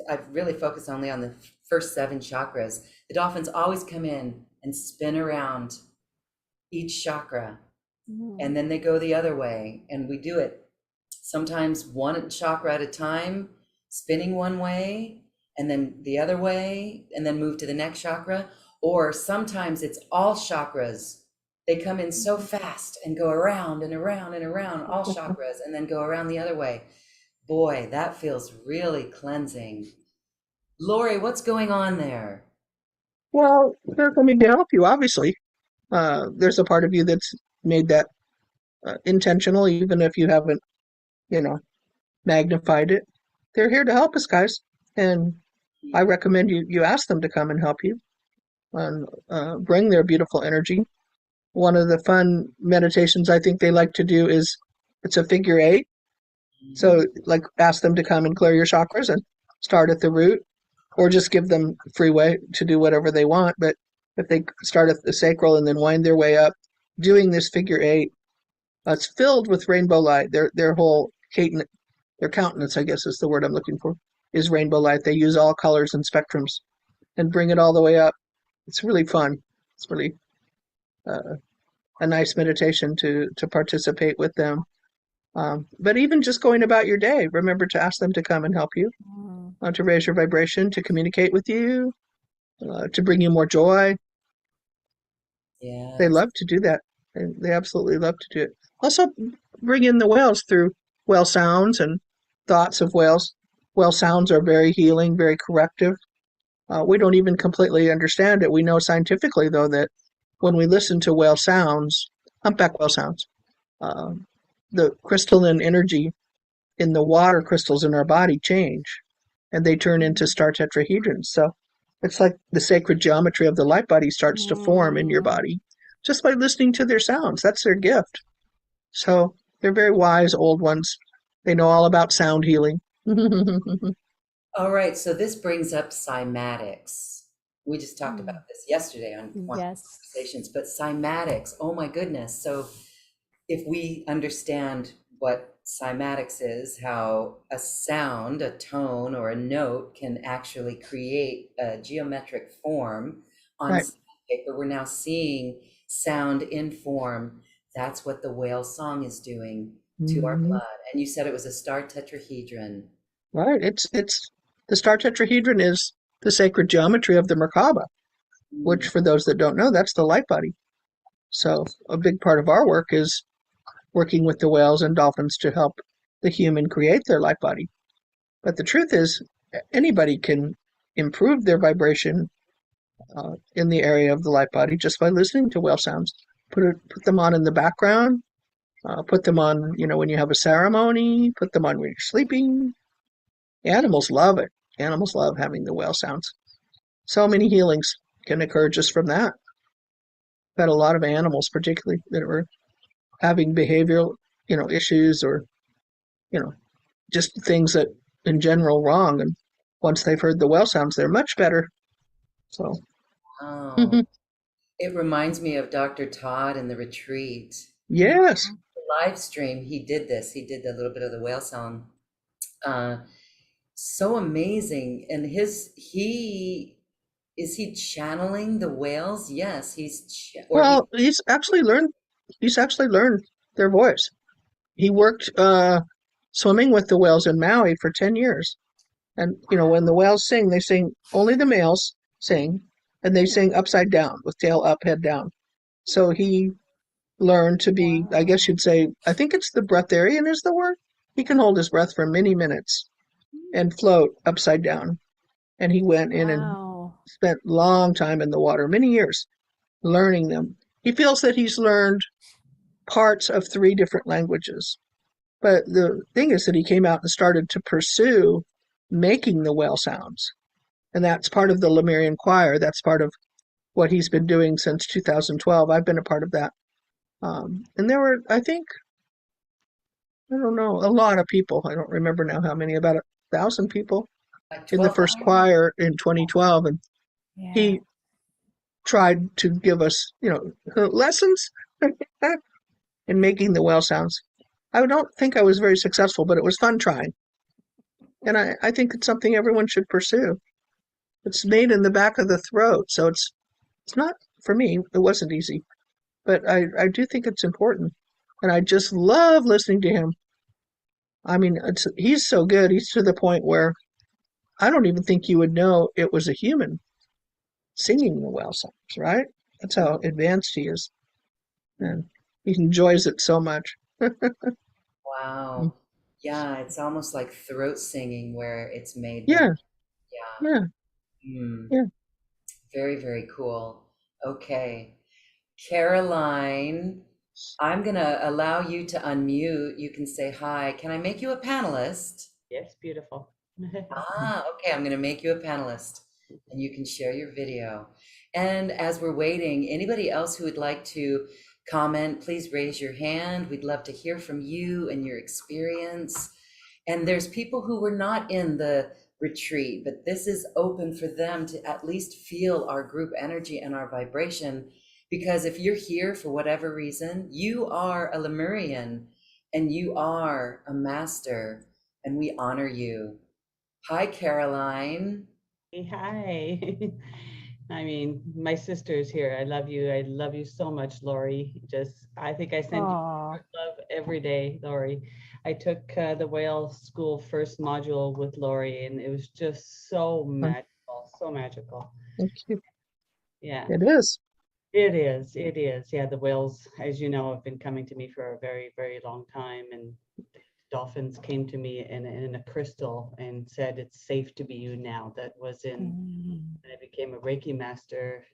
I've really focused only on the first 7 chakras. The dolphins always come in and spin around each chakra, and then they go the other way, and we do it sometimes one chakra at a time, spinning one way and then the other way, and then move to the next chakra. Or sometimes it's all chakras. They come in so fast and go around and around and around all chakras and then go around the other way. Boy, that feels really cleansing. Laurie, what's going on there? Well, they're coming to help you, obviously. There's a part of you that's made that intentional, even if you haven't, you know, magnified it. They're here to help us, guys. And I recommend you ask them to come and help you and bring their beautiful energy. One of the fun meditations I think they like to do is it's a figure eight. So, like, ask them to come and clear your chakras and start at the root, or just give them free way to do whatever they want. But if they start at the sacral and then wind their way up, doing this figure eight, it's filled with rainbow light. Their whole their countenance, I guess is the word I'm looking for, is rainbow light. They use all colors and spectrums and bring it all the way up. It's really fun. It's really uh, a nice meditation to participate with them. But even just going about your day, remember to ask them to come and help you, to raise your vibration, to communicate with you, to bring you more joy. They Yes. love to do that. They absolutely love to do it. Also, bring in the whales through whale sounds and thoughts of whales. Whale sounds are very healing, very corrective. We don't even completely understand it. We know scientifically, though, that when we listen to whale sounds, humpback whale sounds, uh, the crystalline energy in the water crystals in our body change and they turn into star tetrahedrons. So it's like the sacred geometry of the light body starts to form in your body just by listening to their sounds. That's their gift. So they're very wise old ones. They know all about sound healing. All right, so this brings up cymatics. We just talked Mm. about this yesterday on one of the Yes. conversations, but cymatics, oh my goodness. So if we understand what cymatics is, how a sound, a tone, or a note can actually create a geometric form on Right. paper, we're now seeing sound in form. That's what the whale song is doing to our Mhm. blood. And you said it was a star tetrahedron. Right. It's the star tetrahedron is the sacred geometry of the Merkaba, which Mm. for those that don't know, that's the light body. So a big part of our work is working with the whales and dolphins to help the human create their light body. But the truth is, anybody can improve their vibration in the area of the light body just by listening to whale sounds. Put them on in the background. Put them on, when you have a ceremony. Put them on when you're sleeping. Animals love it. Animals love having the whale sounds. So many healings can occur just from that. I've had a lot of animals, particularly that were having behavioral, issues or, you know, just things that in general wrong. And once they've heard the whale sounds, they're much better. So, Oh, it reminds me of Dr. Todd in the retreat. yes. The live stream, he did this. He did a little bit of the whale song. Uh, so amazing. And is he channeling the whales? Yes, or he, Well, he's actually learned their voice. He worked swimming with the whales in Maui for 10 years. And, when the whales sing, they sing, only the males sing, and they sing upside down with tail up, head down. So he learned to be, I guess Wow. you'd say, I think it's the breatharian is the word. He can hold his breath for many minutes and float upside down. And he went in and Wow. spent long time in the water, many years, learning them. He feels that he's learned parts of 3 different languages. But the thing is that he came out and started to pursue making the whale sounds. And that's part of the Lemurian choir. That's part of what he's been doing since 2012. I've been a part of that. And there were, I think, I don't know, a lot of people. I don't remember now how many, about 1,000 people like in the 12. first choir in 2012. And Yeah. he tried to give us, lessons in making the whale sounds. I don't think I was very successful, but it was fun trying. And I think it's something everyone should pursue. It's made in the back of the throat, so it's not, for me, it wasn't easy, but I do think it's important. And I just love listening to him. I mean, he's so good. He's to the point where I don't even think you would know it was a human singing the whale songs, right? That's how advanced he is. And he enjoys it so much. Wow. Yeah, it's almost like throat singing where it's made with, Yeah, yeah. yeah, Mm, yeah. very, very cool. Okay. Caroline, I'm gonna allow you to unmute. You can say hi. Can I make you a panelist? Yes, beautiful. Ah, okay. I'm gonna make you a panelist and you can share your video. And as we're waiting, anybody else who would like to comment, please raise your hand. We'd love to hear from you and your experience. And there's people who were not in the retreat, but this is open for them to at least feel our group energy and our vibration. Because if you're here for whatever reason, you are a Lemurian and you are a master, and we honor you. Hi, Caroline. Hey, hi. I mean, my sister's here. I love you. I love you so much, Laurie. I think I send you Oh, love every day, Laurie. I took the whale school first module with Laurie, and it was just so magical, so magical. Thank you. Yeah, It is. it is. It is. Yeah, the whales, as you know, have been coming to me for a very, very long time, and dolphins came to me in a crystal and said, "It's safe to be you now." That was in mm, I became a Reiki master.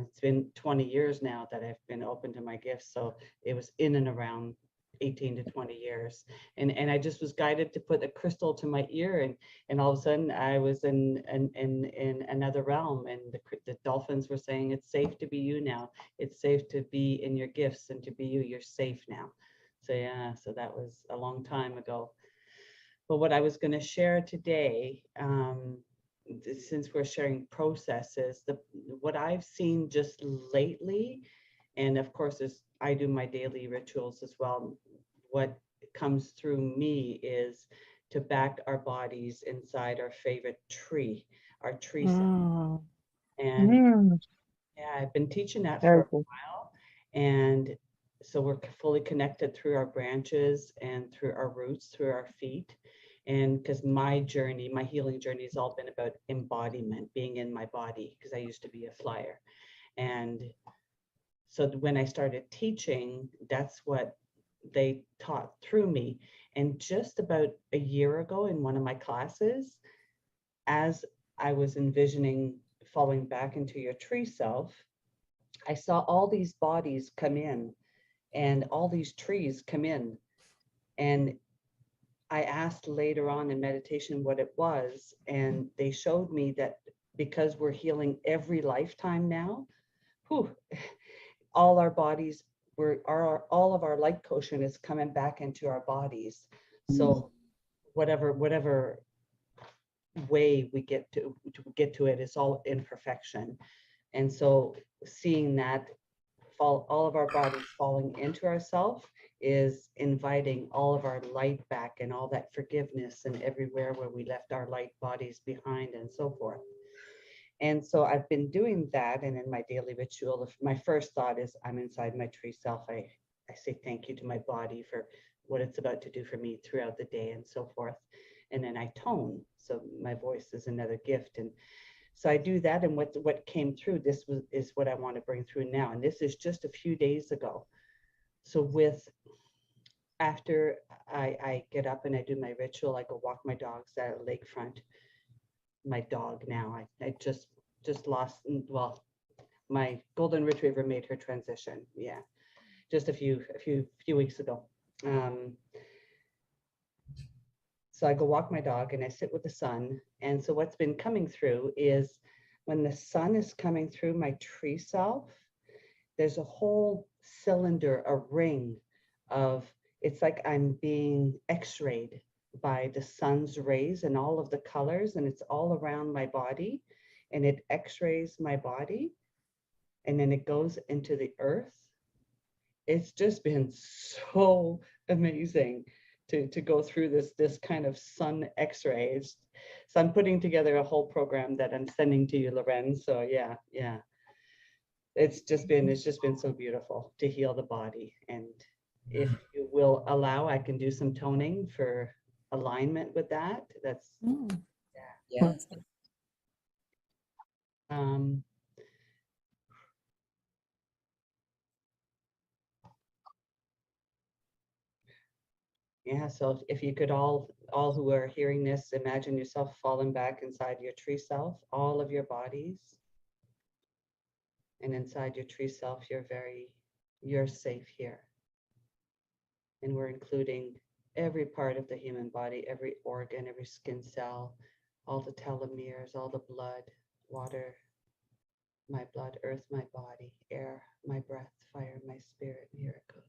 It's been 20 years now that I've been open to my gifts. So it was in and around 18 to 20 years. And I just was guided to put a crystal to my ear. And all of a sudden I was in another realm. And the dolphins were saying, "It's safe to be you now. It's safe to be in your gifts and to be you. You're safe now." So yeah, so that was a long time ago. But what I was going to share today, since we're sharing processes, what I've seen just lately, and of course, as I do my daily rituals as well, what comes through me is to back our bodies inside our favorite tree, our tree cell. Mm. And Mm, yeah, I've been teaching that for very a cool. while. And so we're fully connected through our branches and through our roots, through our feet. And because my journey, my healing journey has all been about embodiment, being in my body, because I used to be a flyer. And so when I started teaching, that's what they taught through me. And just about a year ago in one of my classes, as I was envisioning falling back into your tree self, I saw all these bodies come in and all these trees come in. And I asked later on in meditation what it was. And they showed me that because we're healing every lifetime now, whew, all our bodies all of our light quotient is coming back into our bodies. So whatever way we get to it is all imperfection. And so seeing that all of our bodies falling into ourself is inviting all of our light back and all that forgiveness and everywhere where we left our light bodies behind and so forth. And so I've been doing that. And in my daily ritual, my first thought is I'm inside my tree self. I say thank you to my body for what it's about to do for me throughout the day and so forth. And then I tone. So my voice is another gift. And so I do that. And what came through, is what I want to bring through now. And this is just a few days ago. So after I get up and I do my ritual, I go walk my dogs at a lakefront. My dog now, I just lost, well, my golden retriever made her transition. Yeah, just a few weeks ago. So I go walk my dog and I sit with the sun. And so what's been coming through is when the sun is coming through my tree self, there's a whole cylinder, a ring of, it's like I'm being x-rayed by the sun's rays and all of the colors, and it's all around my body, and it x-rays my body, and then it goes into the earth. It's just been so amazing to go through this kind of sun x-rays. So I'm putting together a whole program that I'm sending to you, Loren. So yeah. It's just been so beautiful to heal the body. And if you will allow, I can do some toning for alignment with that. That's Yes. Yeah, so if you could all who are hearing this, imagine yourself falling back inside your tree self, all of your bodies. And inside your tree self, you're safe here. And we're including every part of the human body, every organ, every skin cell, all the telomeres, all the blood, water, my blood, earth, my body, air, my breath, fire, my spirit. Here it goes.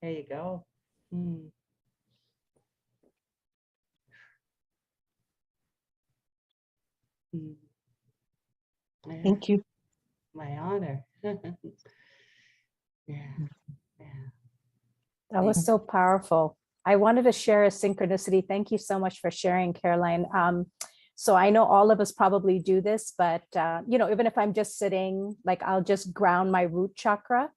There you go. Yeah, Thank you. my honor. Yeah. That was so powerful. I wanted to share a synchronicity. Thank you so much for sharing, Caroline. So I know all of us probably do this, but even if I'm just sitting, like I'll just ground my root chakra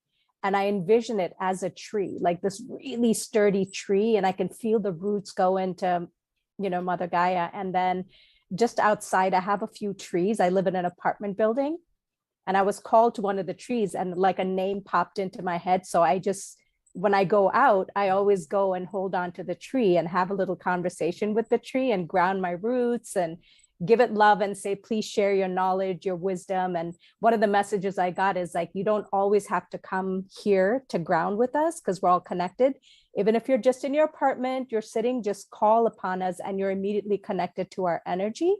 and I envision it as a tree, like this really sturdy tree, and I can feel the roots go into Mother Gaia. And then just outside, I have a few trees. I live in an apartment building, and I was called to one of the trees, and like a name popped into my head. So I just, when I go out, I always go and hold on to the tree and have a little conversation with the tree and ground my roots and give it love and say, please share your knowledge, your wisdom. And one of the messages I got is like, you don't always have to come here to ground with us because we're all connected. Even if you're just in your apartment, you're sitting, just call upon us and you're immediately connected to our energy.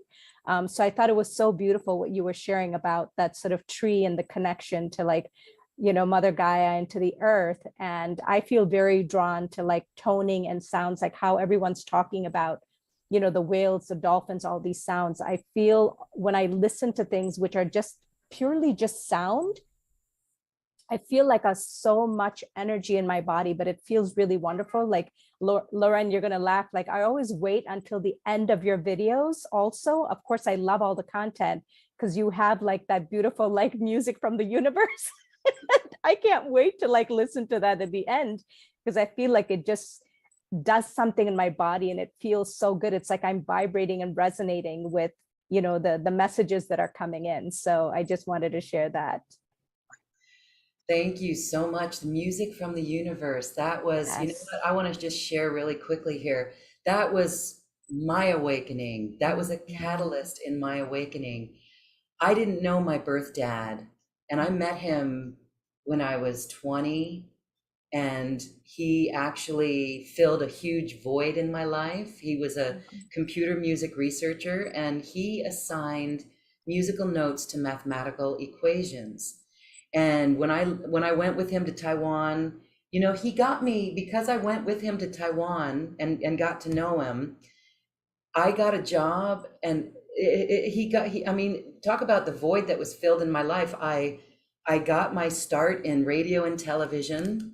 So I thought it was so beautiful what you were sharing about that sort of tree and the connection to like, Mother Gaia and to the earth. And I feel very drawn to like toning and sounds, like how everyone's talking about, the whales, the dolphins, all these sounds. I feel when I listen to things which are just purely just sound, I feel like so much energy in my body, but it feels really wonderful. Like Lauren, you're gonna laugh. Like I always wait until the end of your videos. Also, of course, I love all the content because you have like that beautiful like music from the universe. I can't wait to like listen to that at the end because I feel like it just does something in my body and it feels so good. It's like I'm vibrating and resonating with, the messages that are coming in. So I just wanted to share that. Thank you so much. The music from the universe. That was, you know Yes. what, I want to just share really quickly here. That was my awakening. That was a catalyst in my awakening. I didn't know my birth dad, and I met him when I was 20, and he actually filled a huge void in my life. He was a computer music researcher, and he assigned musical notes to mathematical equations. And when I went with him to Taiwan, he got me because I went with him to Taiwan and got to know him. I got a job, and I mean, talk about the void that was filled in my life. I got my start in radio and television.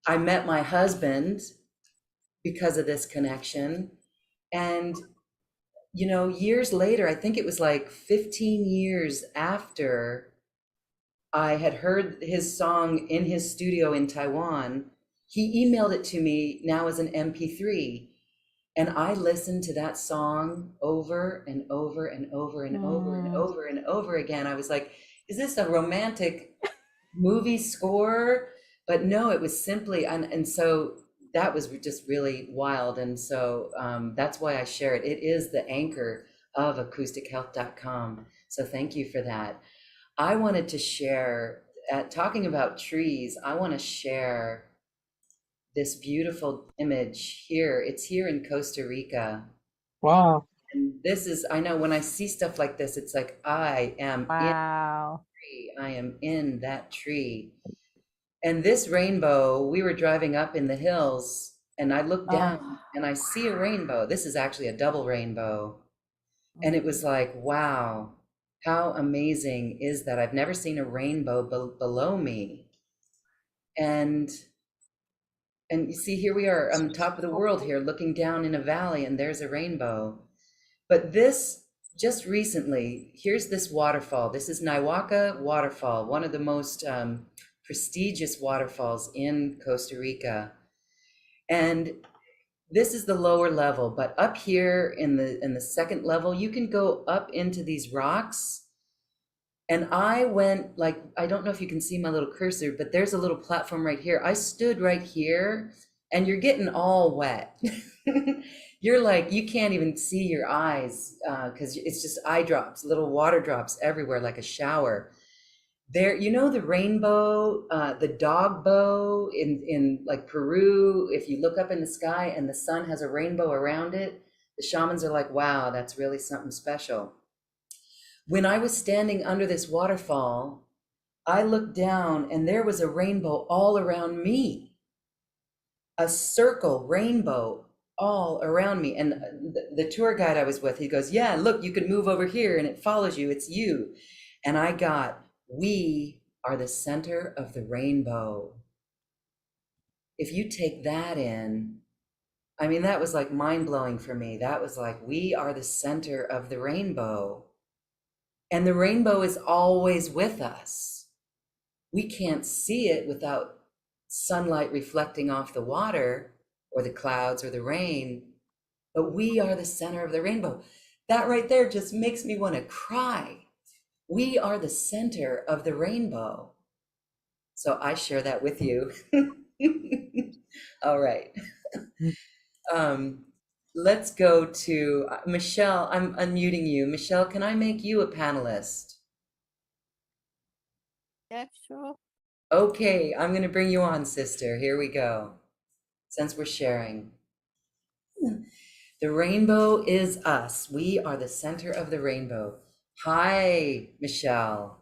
I met my husband because of this connection. And, years later, I think it was like 15 years after I had heard his song in his studio in Taiwan, he emailed it to me now as an MP3. And I listened to that song over and over and over and over and Mm. over and over again. I was like, is this a romantic movie score? But no, it was simply, and so that was just really wild. And so that's why I share it. It is the anchor of acoustichealth.com. So thank you for that. I wanted to share, talking about trees, I want to share this beautiful image here. It's here in Costa Rica. Wow. And this is, I know when I see stuff like this, it's like, I am in the Wow. tree. I am in that tree. And this rainbow, we were driving up in the hills and I looked down Oh. and I see a rainbow. This is actually a double rainbow. And it was like, wow, how amazing is that? I've never seen a rainbow below me. And you see, here we are on the top of the world here, looking down in a valley, and there's a rainbow. But this, just recently, here's this waterfall. This is Naiwaka Waterfall, one of the most prestigious waterfalls in Costa Rica. And this is the lower level, but up here in the second level, you can go up into these rocks. And I went, like, I don't know if you can see my little cursor, but there's a little platform right here. I stood right here and you're getting all wet. You're like, you can't even see your eyes because it's just eye drops, little water drops everywhere like a shower. There, the rainbow, the dog bow in like Peru, if you look up in the sky and the sun has a rainbow around it, the shamans are like, wow, that's really something special. When I was standing under this waterfall, I looked down and there was a rainbow all around me, a circle rainbow all around me. And the tour guide I was with, he goes, yeah, look, you can move over here and it follows you. It's you. And I got, we are the center of the rainbow. If you take that in, I mean, that was like mind blowing for me. That was like, we are the center of the rainbow. And the rainbow is always with us. We can't see it without sunlight reflecting off the water or the clouds or the rain. but we are the center of the rainbow. That right there just makes me want to cry. We are the center of the rainbow. So I share that with you. All right. Um, let's go to Michelle. I'm unmuting you. Michelle, can I make you a panelist? Yeah, sure. Okay, I'm going to bring you on, sister. Here we go. Since we're sharing. The rainbow is us. We are the center of the rainbow. Hi, Michelle.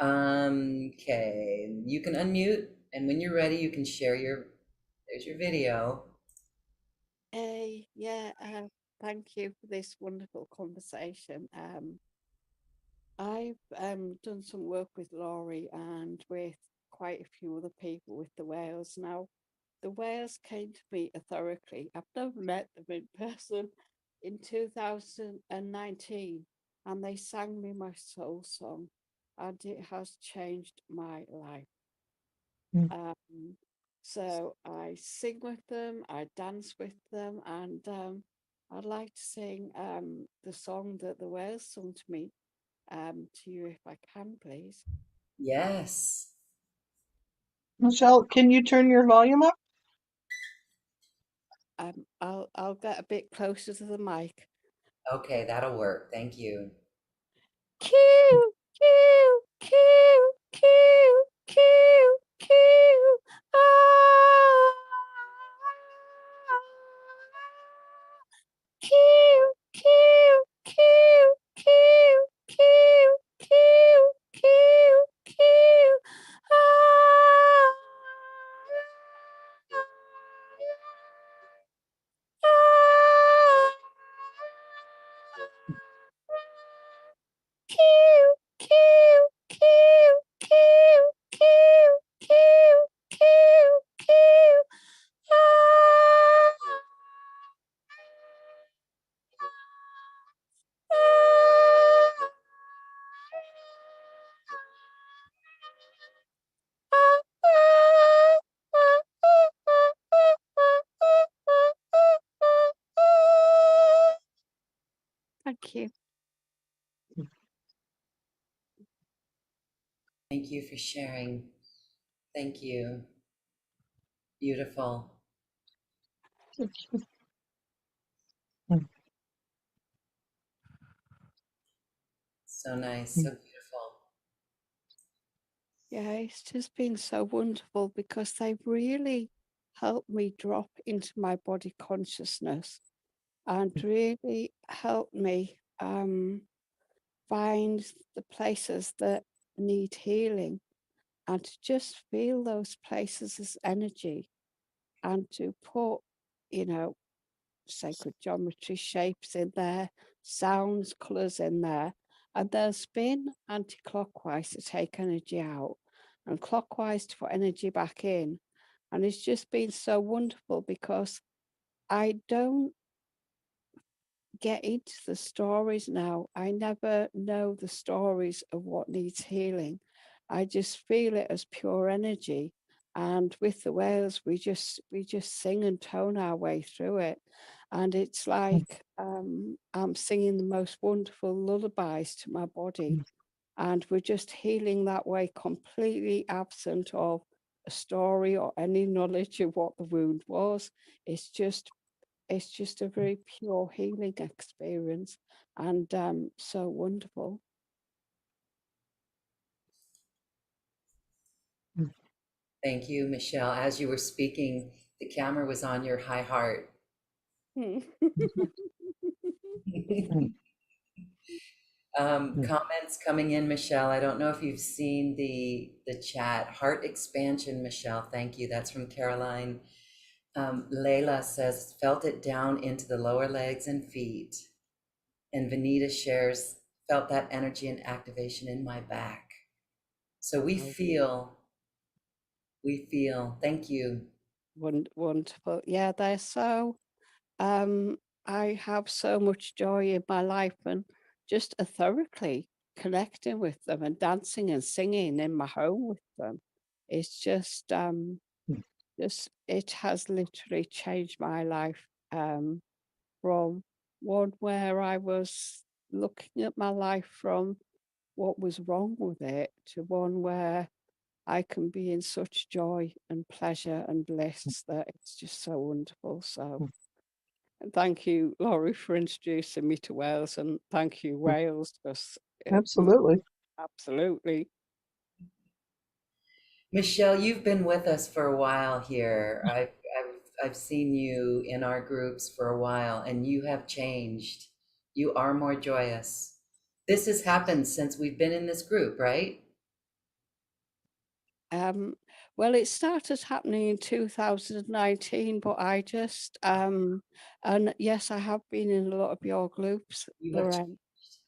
Okay, you can unmute, and when you're ready, you can share there's your video. Yeah, thank you for this wonderful conversation. I've done some work with Laurie and with quite a few other people with the whales. Now, the whales came to me ethorically. I've never met them in person in 2019, and they sang me my soul song, and it has changed my life. Um, so I sing with them, I dance with them, and I'd like to sing the song that the whales sung to me to you if I can, please. Yes. Michelle, can you turn your volume up? I'll get a bit closer to the mic. Okay, that'll work. Thank you. Coo, coo, coo, coo, coo, coo. Ah. Coo, coo, coo, coo, coo, coo, coo, coo. Ah. Ah. Coo, coo, coo, coo, coo, coo, coo, coo. Ah. Ah. Thank you. Thank you for sharing. Thank you. Beautiful. So nice. So beautiful. Yeah, it's just been so wonderful because they've really helped me drop into my body consciousness and really helped me find the places that need healing and to just feel those places as energy and to put, you know, sacred geometry shapes in there, sounds, colours in there, and they'll spin anti-clockwise to take energy out and clockwise to put energy back in. And it's just been so wonderful because I don't get into the stories now. I never know the stories of what needs healing. I just feel it as pure energy. And with the whales, we just sing and tone our way through it. And it's like I'm singing the most wonderful lullabies to my body. And we're just healing that way, completely absent of a story or any knowledge of what the wound was. It's just a very pure healing experience and so wonderful. Thank you, Michelle. As you were speaking, the camera was on your high heart. Comments coming in, Michelle. I don't know if you've seen the chat. Heart expansion, Michelle. Thank you. That's from Caroline. Layla says, felt it down into the lower legs and feet. And Vanita shares, felt that energy and activation in my back. So we feel, thank you. Wonderful. Yeah, they're so, I have so much joy in my life and just ethorically connecting with them and dancing and singing in my home with them. It's just, just it has literally changed my life, from one where I was looking at my life from what was wrong with it to one where I can be in such joy and pleasure and bliss that it's just so wonderful. So, and thank you, Laurie, for introducing me to Wales, and thank you, Wales, because Absolutely. absolutely. Michelle, you've been with us for a while here. I've seen you in our groups for a while, and you have changed. You are more joyous. This has happened since we've been in this group, right? Um, well, it started happening in 2019, but I just, and yes, I have been in a lot of your groups, You have changed. Lorraine, but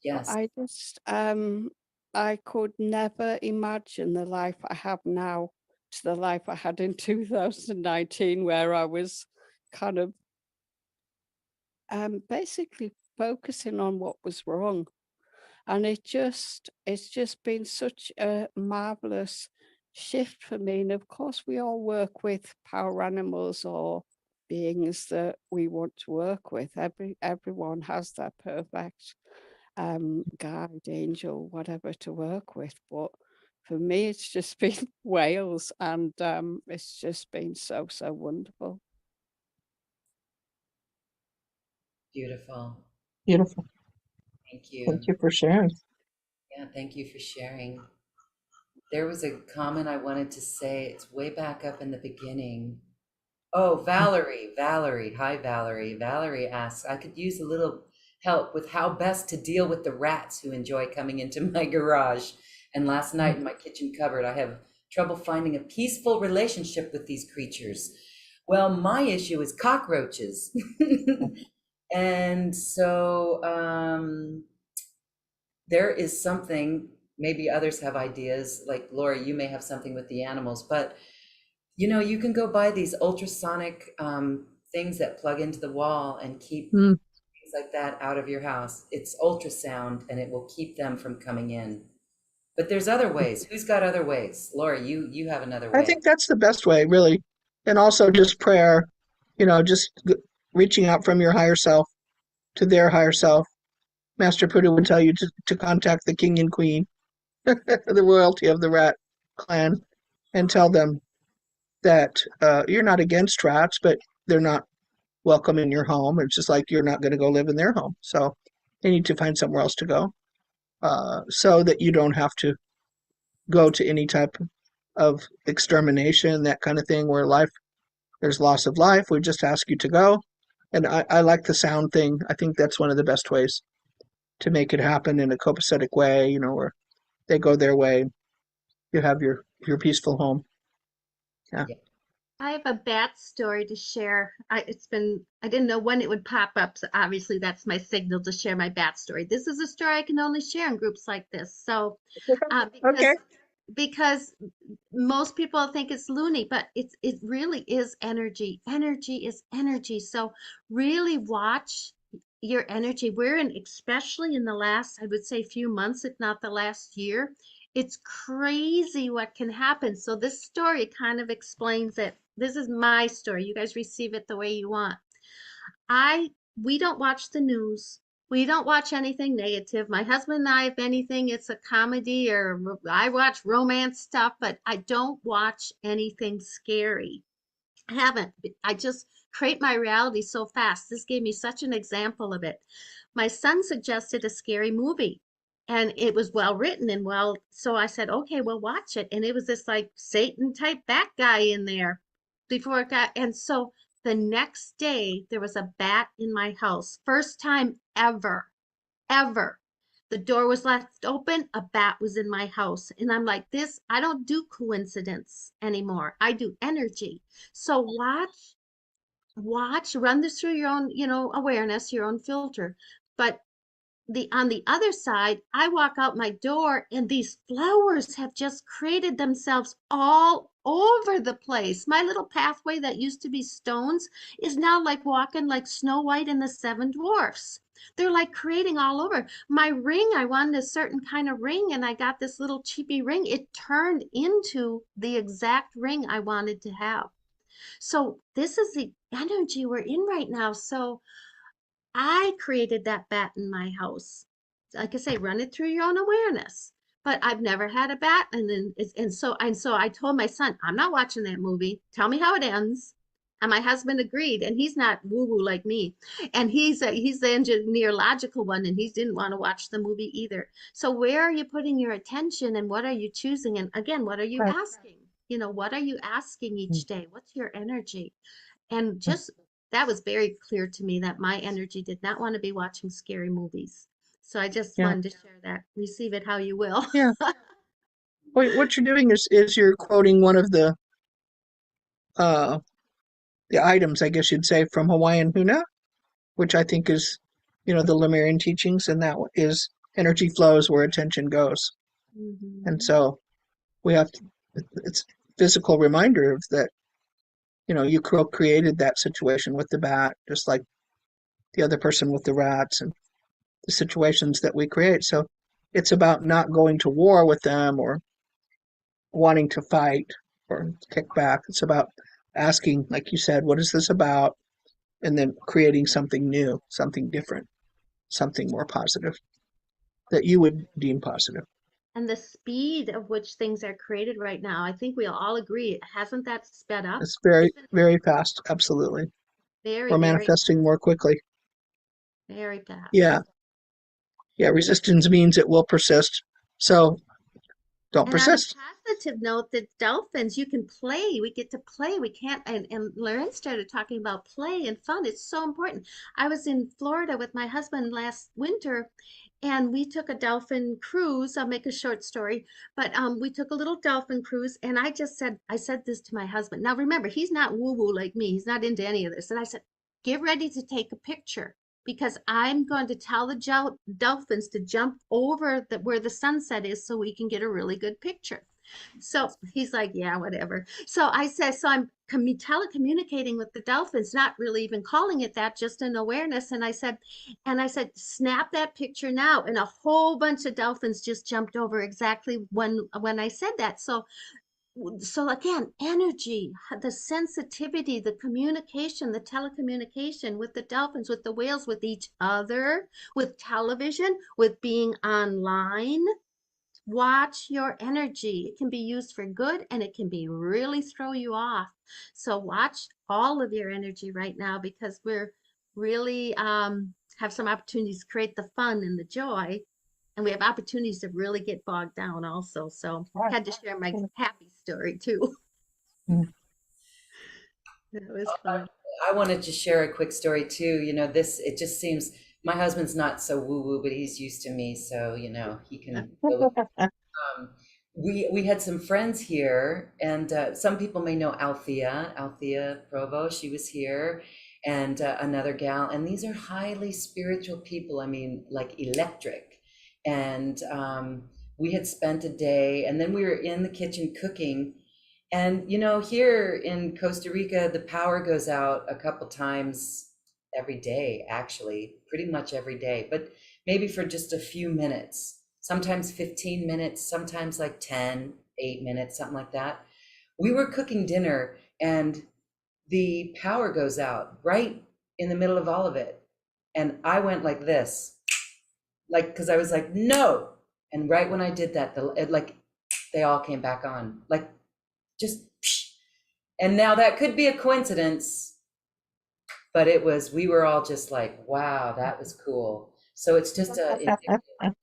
Yes. I just, I could never imagine the life I have now to the life I had in 2019, where I was kind of basically focusing on what was wrong. And it's just been such a marvelous shift for me. And of course, we all work with power animals or beings that we want to work with. Everyone has their perfect guide, angel, whatever to work with. But for me, it's just been Wales, and it's just been so, so wonderful. Beautiful. Beautiful. Thank Thank you. you for sharing. Yeah, thank you for sharing. There was a comment I wanted to say. It's way back up in the beginning. Oh, Valerie. Hi, Valerie. Valerie asks, I could use a little help with how best to deal with the rats who enjoy coming into my garage. And last night in my kitchen cupboard, I have trouble finding a peaceful relationship with these creatures. Well, my issue is cockroaches. And so there is something, maybe others have ideas, like Laurie, you may have something with the animals, but you can go buy these ultrasonic things that plug into the wall and keep Mm. things like that out of your house. It's ultrasound and it will keep them from coming in. But there's other ways. Who's got other ways? Laurie, you have another I way. think that's the best way, really. And also just prayer, just reaching out from your higher self to their higher self. Master Buddha would tell you to contact the king and queen, the royalty of the rat clan, and tell them that you're not against rats, but they're not welcome in your home. It's just like you're not going to go live in their home. So they need to find somewhere else to go, so that you don't have to go to any type of extermination, that kind of thing, where there's loss of life. We just ask you to go. And I like the sound thing. I think that's one of the best ways to make it happen in a copacetic way, where they go their way. You have your peaceful home. Yeah. Yeah. I have a bat story to share. I didn't know when it would pop up, so obviously that's my signal to share my bat story. This is a story I can only share in groups like this. So, Okay. because most people think it's loony, but it really is energy. Energy is energy. So really watch your energy. We're in, especially in the last, I would say, few months, if not the last year. It's crazy what can happen. So this story kind of explains it. This is my story. You guys receive it the way you want. I We don't watch the news. We don't watch anything negative. My husband and I, if anything, it's a comedy, or I watch romance stuff, but I don't watch anything scary. I haven't. I just create my reality so fast. This gave me such an example of it. My son suggested a scary movie, and it was well written and well, so I said, okay, well, watch it. And it was this like Satan type bat guy in there before it got, and so the next day there was a bat in my house. First time ever, ever. The door was left open, a bat was in my house. And I'm like, this, I don't do coincidence anymore. I do energy. So run this through your own, awareness, your own filter. But on the other side, I walk out my door and these flowers have just created themselves all over the place. My little pathway that used to be stones is now like walking like Snow White and the Seven Dwarfs. They're like creating all over. My ring, I wanted a certain kind of ring and I got this little cheapy ring. It turned into the exact ring I wanted to have. So this is the energy we're in right now. So I created that bat in my house. Like I say, run it through your own awareness. But I've never had a bat, and then and so I told my son, I'm not watching that movie. Tell me how it ends. And my husband agreed, and he's not woo-woo like me, and he's the engineer logical one, and he didn't want to watch the movie either. So where are you putting your attention, and what are you choosing? And again, what are you Right. asking? What are you asking Mm. each day? What's your energy? And just that was very clear to me that my energy did not want to be watching scary movies. So I just Yeah. wanted to share that. Receive it how you will. Yeah. What you're doing is you're quoting one of uh the items, I guess you'd say, from Hawaiian Huna, which I think is, the Lemurian teachings, and that is energy flows where attention goes. And Mhm. so we have to, it's physical reminder of that, you created that situation with the bat, just like the other person with the rats and the situations that we create. So it's about not going to war with them or wanting to fight or kick back. It's about asking, like you said, what is this about? And then creating something new, something different, something more positive that you would deem positive. And the speed of which things are created right now, I think we'll all agree, hasn't that sped up? It's very, Isn't very fast. Absolutely. very, We're very manifesting more quickly. very Yeah. fast. Yeah. Resistance means it will persist. So don't And on a persist. positive note, the dolphins, you can play. We get to play. We can't, and Lauren started talking about play and fun. It's so important. I was in Florida with my husband last winter, and we took a dolphin cruise. I'll make a short story, but we took a little dolphin cruise, and I said this to my husband. Now remember, he's not woo-woo like me. He's not into any of this. And I said, get ready to take a picture because I'm going to tell the dolphins to jump over where the sunset is so we can get a really good picture. So he's like, yeah, whatever. So I said, so I'm telecommunicating with the dolphins, not really even calling it that, just an awareness. And I said, snap that picture now. And a whole bunch of dolphins just jumped over exactly when I said that. So again, energy, the sensitivity, the communication, the telecommunication with the dolphins, with the whales, with each other, with television, with being online. Watch your energy. It can be used for good and it can be really throw you off. So watch all of your energy right now because we're really have some opportunities to create the fun and the joy. And we have opportunities to really get bogged down also. So Right. had to share my happy story too. Mm. It was fun. I wanted to share a quick story too. It just seems my husband's not so woo woo, but he's used to me, so he can go with. Um, we had some friends here, and some people may know Althea Provo. She was here, and another gal. And these are highly spiritual people. I mean, like electric. And we had spent a day, and then we were in the kitchen cooking. And here in Costa Rica, the power goes out a couple times every day, actually, pretty much every day, but maybe for just a few minutes, sometimes 15 minutes, sometimes like 10, 8 minutes, something like that. We were cooking dinner and the power goes out right in the middle of all of it. And I went like this, like, because I was like, no. And right when I did that, they all came back on, like just. And now that could be a coincidence, but we were all just like, wow, that was cool. So it's just a indicative of,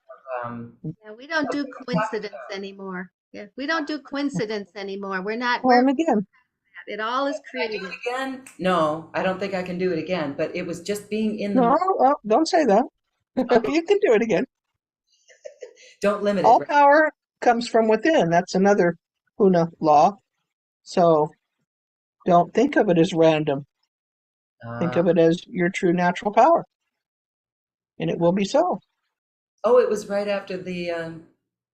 Yeah, we don't do coincidence anymore. Yeah, we don't do coincidence anymore. Well, and again, It all is can I do created. it again? No, I don't think I can do it again, but it was just being in the no, moment. well, don't say that. Okay, You can do it again. don't limit it, All right? power comes from within. That's another Huna law. So don't think of it as random. Think Uh, of it as your true natural power, and it will be so. oh, it was right after the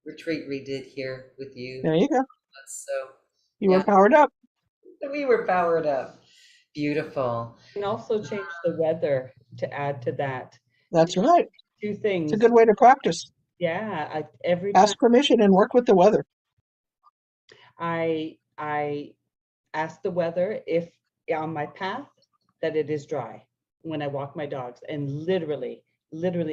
retreat we did here with you. There you go. So, You were yeah, powered up. we were powered up. Beautiful. And also change the weather to add to that. That's right. Two It's a things. good way to practice. Yeah, every time Ask permission and work with the weather. I ask the weather if on my path that it is dry when I walk my dogs. And literally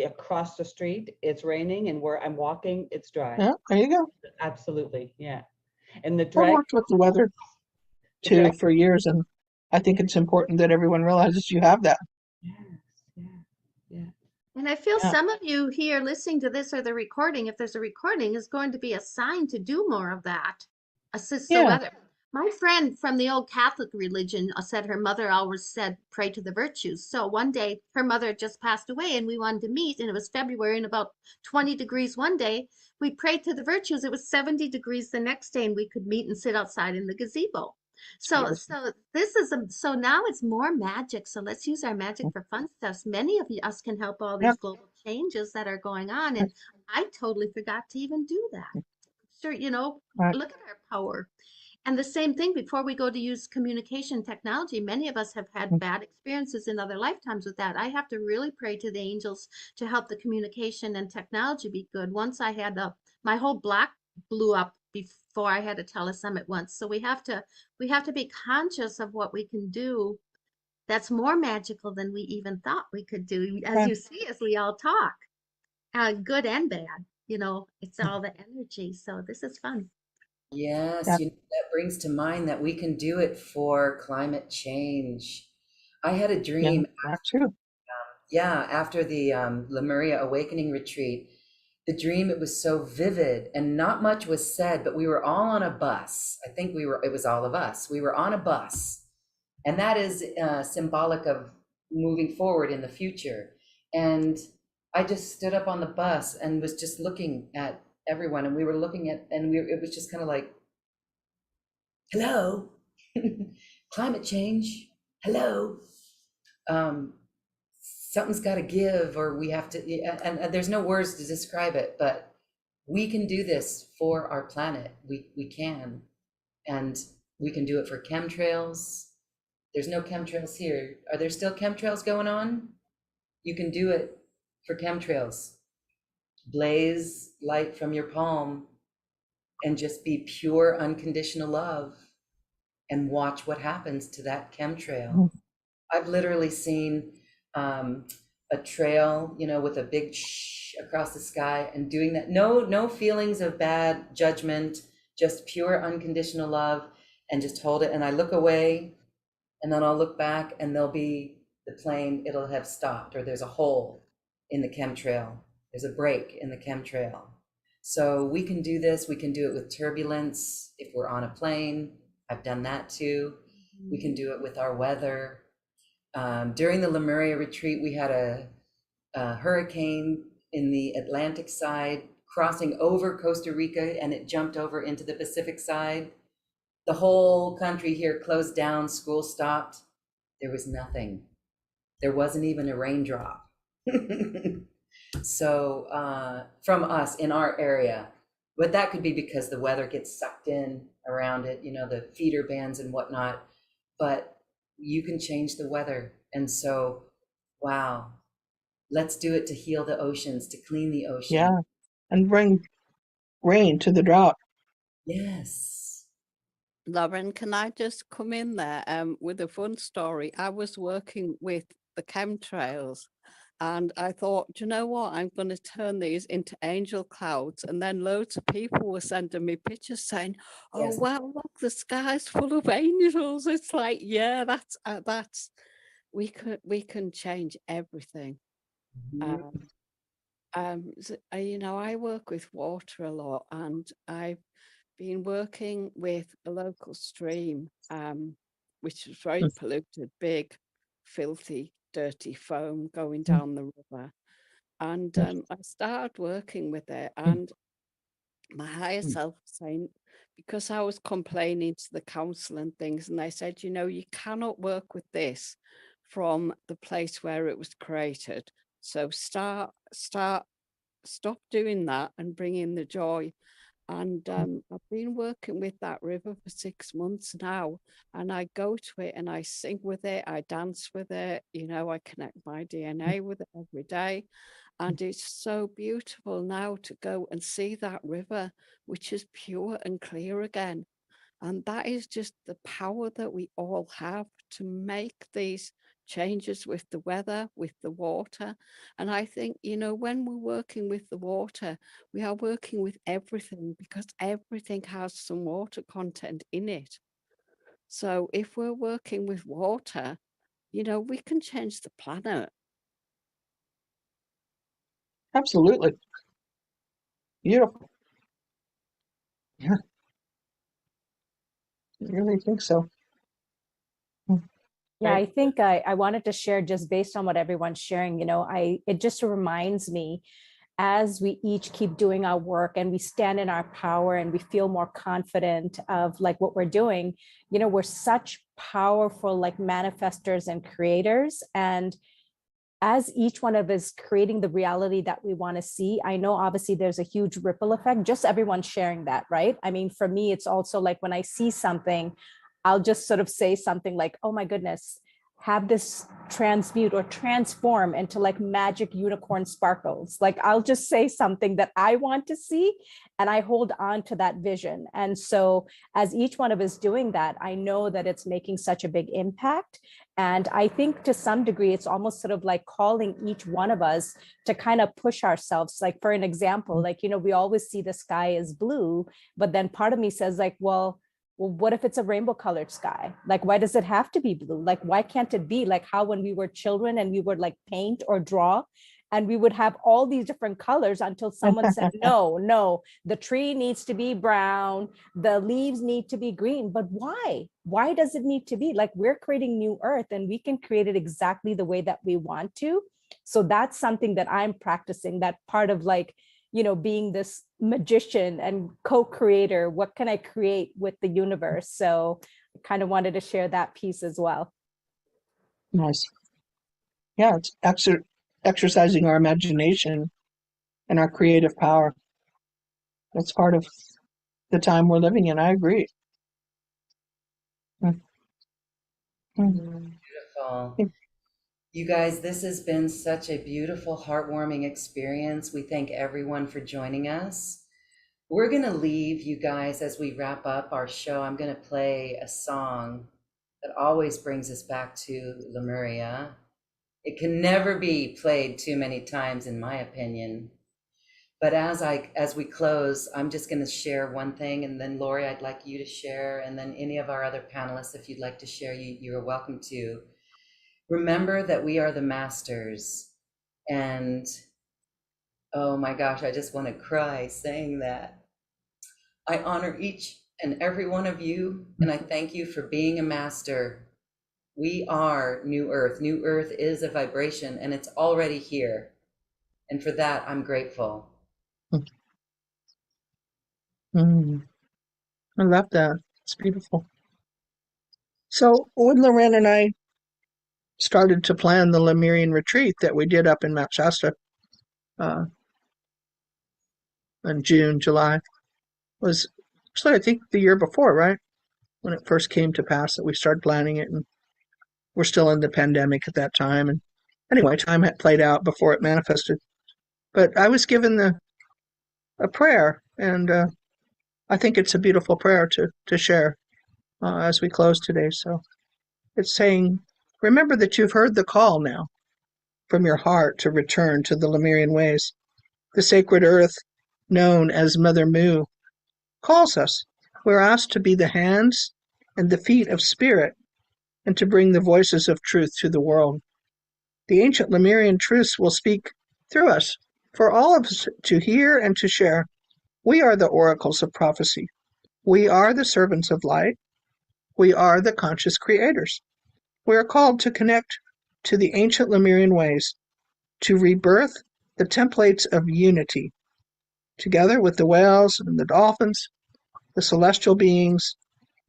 across the street, it's raining, and where I'm walking, it's dry. Yeah, there you go. Absolutely, yeah. And the I've drag, worked with the weather the too drag. for years, and I think it's important that everyone realizes you have that. Yes, yeah, yeah. And I feel Yeah, some of you here listening to this or the recording, if there's a recording, is going to be a sign to do more of that. Assist the yeah, weather. My friend from the old Catholic religion said her mother always said, pray to the virtues. So one day her mother had just passed away and we wanted to meet, and it was February and about 20 degrees one day. We prayed to the virtues. It was 70 degrees the next day, and we could meet and sit outside in the gazebo. it's So, beautiful. so this is so now it's more magic. So let's use our magic for fun stuff. Many of us can help all Yep. these global changes that are going on, and I totally forgot to even do that. Sure, Right. look at our power. And the same thing before we go to use communication technology, many of us have had bad experiences in other lifetimes with that. I have to really pray to the angels to help the communication and technology be good. Once I had my whole block blew up before I had a telesummit once. So we have to be conscious of what we can do that's more magical than we even thought we could do. As Right. you see, as we all talk, good and bad, it's all the energy. So this is fun. Yes, Yeah, that brings to mind that we can do it for climate change. I had a yeah, dream, that too. yeah, after the Lemuria Awakening retreat. The dream, it was so vivid and not much was said, but we were all on a bus. I think it was all of us. We were on a bus, and that is symbolic of moving forward in the future. And I just stood up on the bus and was just looking at everyone, and we were looking at, and it was just kind of like, hello, climate change, hello. Um, Something's got to give, or we have to, and there's no words to describe it, but we can do this for our planet. We can, and we can do it for chemtrails. There's no chemtrails here. Are there still chemtrails going on? You can do it for chemtrails. Blaze light from your palm and just be pure unconditional love and watch what happens to that chemtrail. Mhm. I've literally seen a trail, with a big across the sky, and doing that. No feelings of bad judgment, just pure unconditional love, and just hold it. And I look away, and then I'll look back, and there'll be the plane. It'll have stopped, or there's a hole in the chemtrail. There's a break in the chemtrail. So we can do this. We can do it with turbulence if we're on a plane. I've done that too. We can do it with our weather. During the Lemuria retreat, we had a hurricane in the Atlantic side crossing over Costa Rica, and it jumped over into the Pacific side. The whole country here closed down, school stopped. There was nothing. There wasn't even a raindrop. So from us in our area, but that could be because the weather gets sucked in around it, the feeder bands and whatnot. But you can change the weather. And so, wow, let's do it to heal the oceans, to clean the ocean. Yeah, and bring rain to the drought. Yes. Lauren, can I just come in there with a fun story? I was working with the chemtrails, and I thought, do you know what? I'm going to turn these into angel clouds. And then loads of people were sending me pictures saying, "Oh, Yes. wow, look, the sky's full of angels." It's like, yeah, we can change everything. Mhm. I work with water a lot, and I've been working with a local stream, which is very polluted, big, filthy, dirty foam going down the river. And I started working with it, and my higher self was saying, because I was complaining to the council and things, and they said, you cannot work with this from the place where it was created. So stop doing that and bring in the joy. And I've been working with that river for 6 months now, and I go to it and I sing with it, I dance with it, I connect my DNA with it every day. And it's so beautiful now to go and see that river, which is pure and clear again. And that is just the power that we all have to make these changes with the weather, with the water. And I think, when we're working with the water, we are working with everything because everything has some water content in it. So if we're working with water, we can change the planet. Absolutely. Beautiful. Yeah, I really think so. Yeah, I think I wanted to share just based on what everyone's sharing, it just reminds me as we each keep doing our work and we stand in our power and we feel more confident of like what we're doing, we're such powerful like manifestors and creators. And as each one of us creating the reality that we want to see, I know obviously there's a huge ripple effect, just everyone sharing that, right? I mean, for me, it's also like when I see something, I'll just sort of say something like, oh my goodness, have this transmute or transform into like magic unicorn sparkles. Like I'll just say something that I want to see and I hold on to that vision. And so as each one of us doing that, I know that it's making such a big impact. And I think to some degree, it's almost sort of like calling each one of us to kind of push ourselves. Like for an example, like, we always see the sky as blue, but then part of me says like, well, what if it's a rainbow colored sky? Like, why does it have to be blue? Like, why can't it be like how when we were children and we would like paint or draw and we would have all these different colors until someone said, no, the tree needs to be brown, the leaves need to be green. But why? Why does it need to be? Like, we're creating new earth and we can create it exactly the way that we want to. So that's something that I'm practicing, that part of like, being this magician and co-creator. What can I create with the universe? So I kind of wanted to share that piece as well. Nice. Yeah, it's exercising our imagination and our creative power. That's part of the time we're living in. I agree. Mm, mm, Beautiful. mm. You guys, this has been such a beautiful, heartwarming experience. We thank everyone for joining us. We're going to leave you guys as we wrap up our show. I'm going to play a song that always brings us back to Lemuria. It can never be played too many times, in my opinion. But as we close, I'm just going to share one thing, and then Laurie, I'd like you to share, and then any of our other panelists, if you'd like to share, you're welcome to. Remember that we are the masters, and oh my gosh, I just want to cry saying that. I honor each and every one of you, and I thank you for being a master. We are New Earth. New Earth is a vibration, and it's already here. And for that, I'm grateful. Mm. I love that. It's beautiful. So when Loren and I started to plan the Lemurian retreat that we did up in Mount Shasta uh, in June, July, was actually, I think, the year before, right? When it first came to pass that we started planning it. And we're still in the pandemic at that time. And anyway, time had played out before it manifested. But I was given a prayer, and I think it's a beautiful prayer to share as we close today. So it's saying, remember that you've heard the call now from your heart to return to the Lemurian ways. The sacred earth, known as Mother Mu, calls us. We're asked to be the hands and the feet of spirit and to bring the voices of truth to the world. The ancient Lemurian truths will speak through us for all of us to hear and to share. We are the oracles of prophecy. We are the servants of light. We are the conscious creators. We are called to connect to the ancient Lemurian ways, to rebirth the templates of unity, together with the whales and the dolphins, the celestial beings,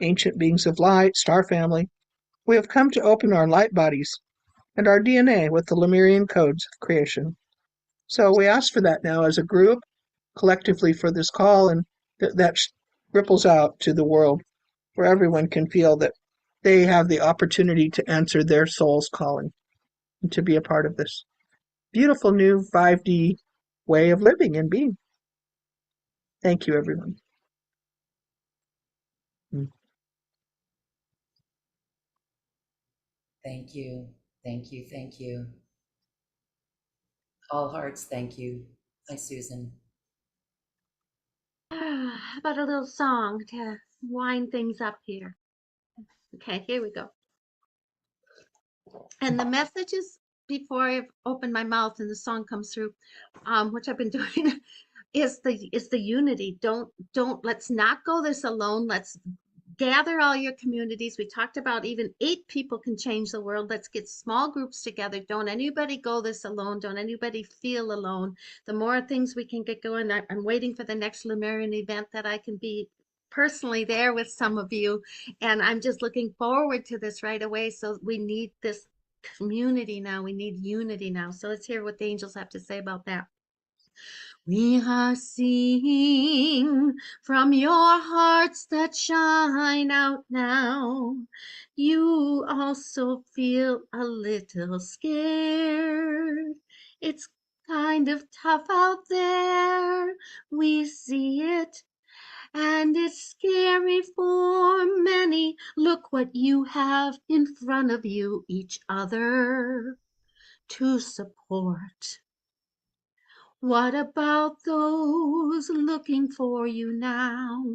ancient beings of light, star family. We have come to open our light bodies and our DNA with the Lemurian codes of creation. So we ask for that now as a group, collectively for this call, and that ripples out to the world where everyone can feel that they have the opportunity to answer their soul's calling and to be a part of this beautiful new 5D way of living and being. Thank you, everyone. Thank you. Thank you. Thank you. All hearts, thank you. Hi, Susan. How about a little song to wind things up here? Okay, here we go. And the messages before I open my mouth and the song comes through, which I've been doing, is the unity. Let's not go this alone. Let's gather all your communities. We talked about even 8 people can change the world. Let's get small groups together. Don't anybody go this alone. Don't anybody feel alone. The more things we can get going, I'm waiting for the next Lemurian event that I can be personally there with some of you. And I'm just looking forward to this right away. So we need this community now. We need unity now. So let's hear what the angels have to say about that. We are seeing from your hearts that shine out now. You also feel a little scared. It's kind of tough out there. We see it. And it's scary for many. Look what you have in front of you, each other to support. What about those looking for you now?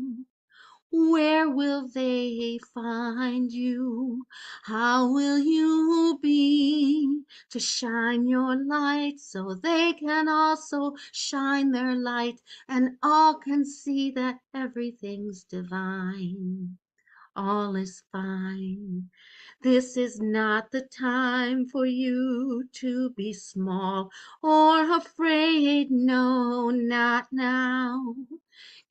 Where will they find you? How will you be to shine your light so they can also shine their light and all can see that everything's divine? All is fine. This is not the time for you to be small or afraid. No, not now.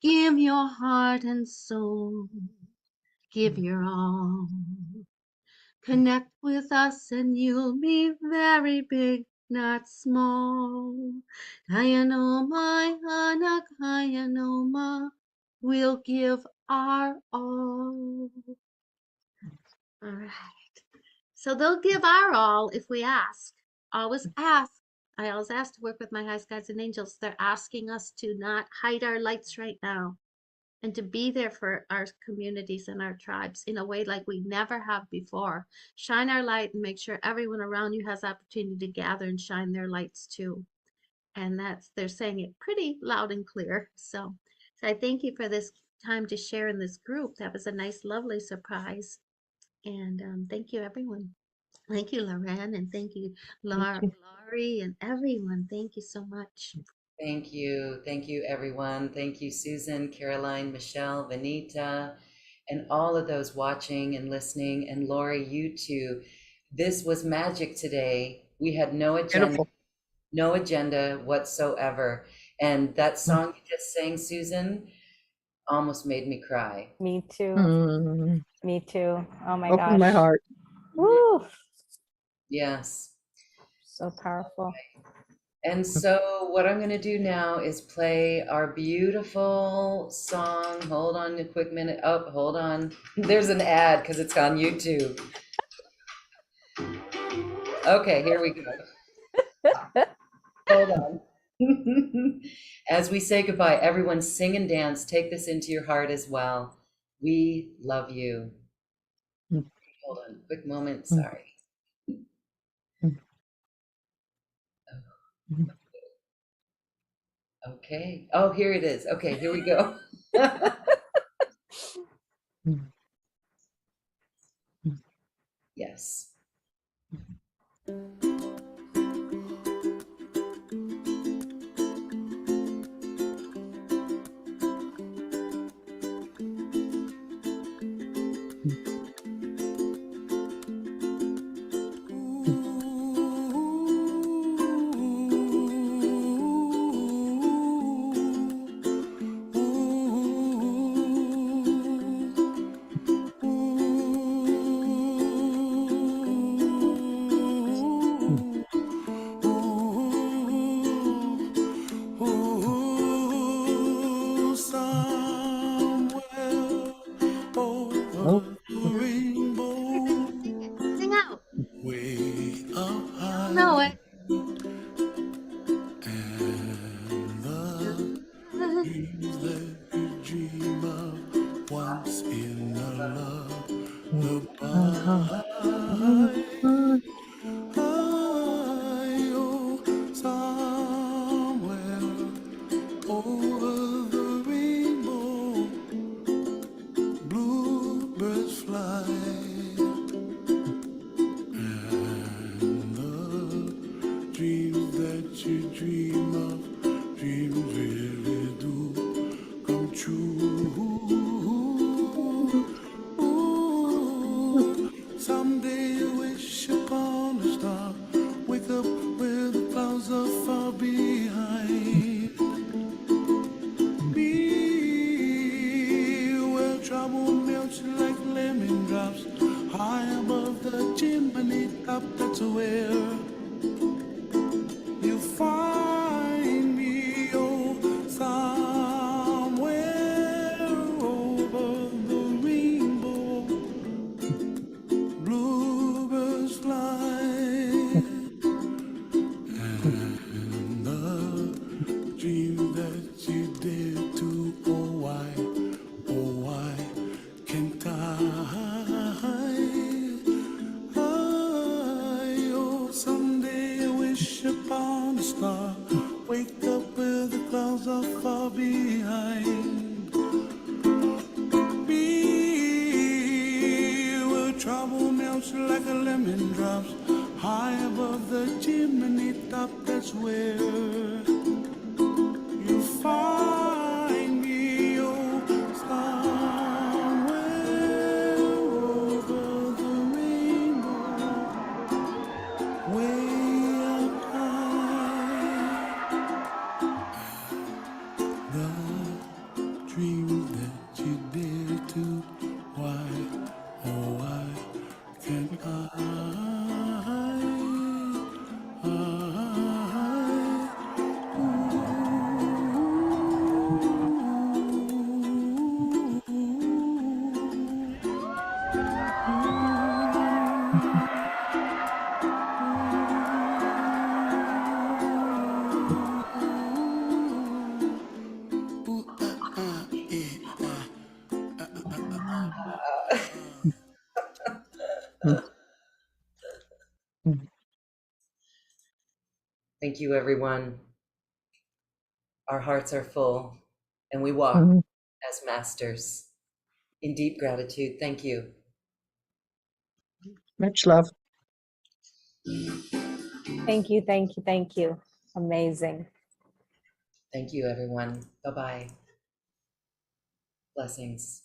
Give your heart and soul. Give your all. Connect with us and you'll be very big, not small. Kayanoma, Hana, Kayanoma. We'll give our all. All right. So they'll give our all if we ask. Always ask. I always ask to work with my highest guides and angels. They're asking us to not hide our lights right now and to be there for our communities and our tribes in a way like we never have before. Shine our light and make sure everyone around you has opportunity to gather and shine their lights too. And they're saying it pretty loud and clear. So I thank you for this time to share in this group. That was a nice, lovely surprise. And thank you, everyone. Thank you, Loren, and thank you, Thank you. Laurie, and everyone. Thank you so much. Thank you. Thank you, everyone. Thank you, Susan, Caroline, Michelle, Vanita, and all of those watching and listening. And Laurie, you too. This was magic today. We had Beautiful. no agenda whatsoever. And that song you just sang, Susan, almost made me cry. Me too. Mm. Me too. Oh my Open my gosh. heart. Woo. Yes. So powerful. And so what I'm going to do now is play our beautiful song. Hold on a quick minute. Oh, hold on. There's an ad because it's on YouTube. Okay, here we go. Hold on. As we say goodbye, everyone sing and dance. Take this into your heart as well. We love you. Hold on, quick moment. Sorry. Okay. Oh, here it is. Okay, here we go. Yes. dream of dreams really do come true. Ooh, someday I wish upon a star, wake up where the clouds are far behind me, where trouble melts like lemon drops, high above the chimney top. That's where you find me, oh, somewhere over the rainbow. Bluebirds fly, and the dream that you did to, oh, why can't oh, someday I wish upon a star, wake up where the clouds are far behind me, where trouble melts like a lemon drops, high above the chimney top. That's where you find me, oh, somewhere over the rainbow, way up high. The dream that you did to, why, oh, why can't Thank you, everyone. Our hearts are full, and we walk as masters. In deep gratitude, thank you. Much love. Thank you, thank you, thank you. Amazing. Thank you, everyone. Bye-bye. Blessings.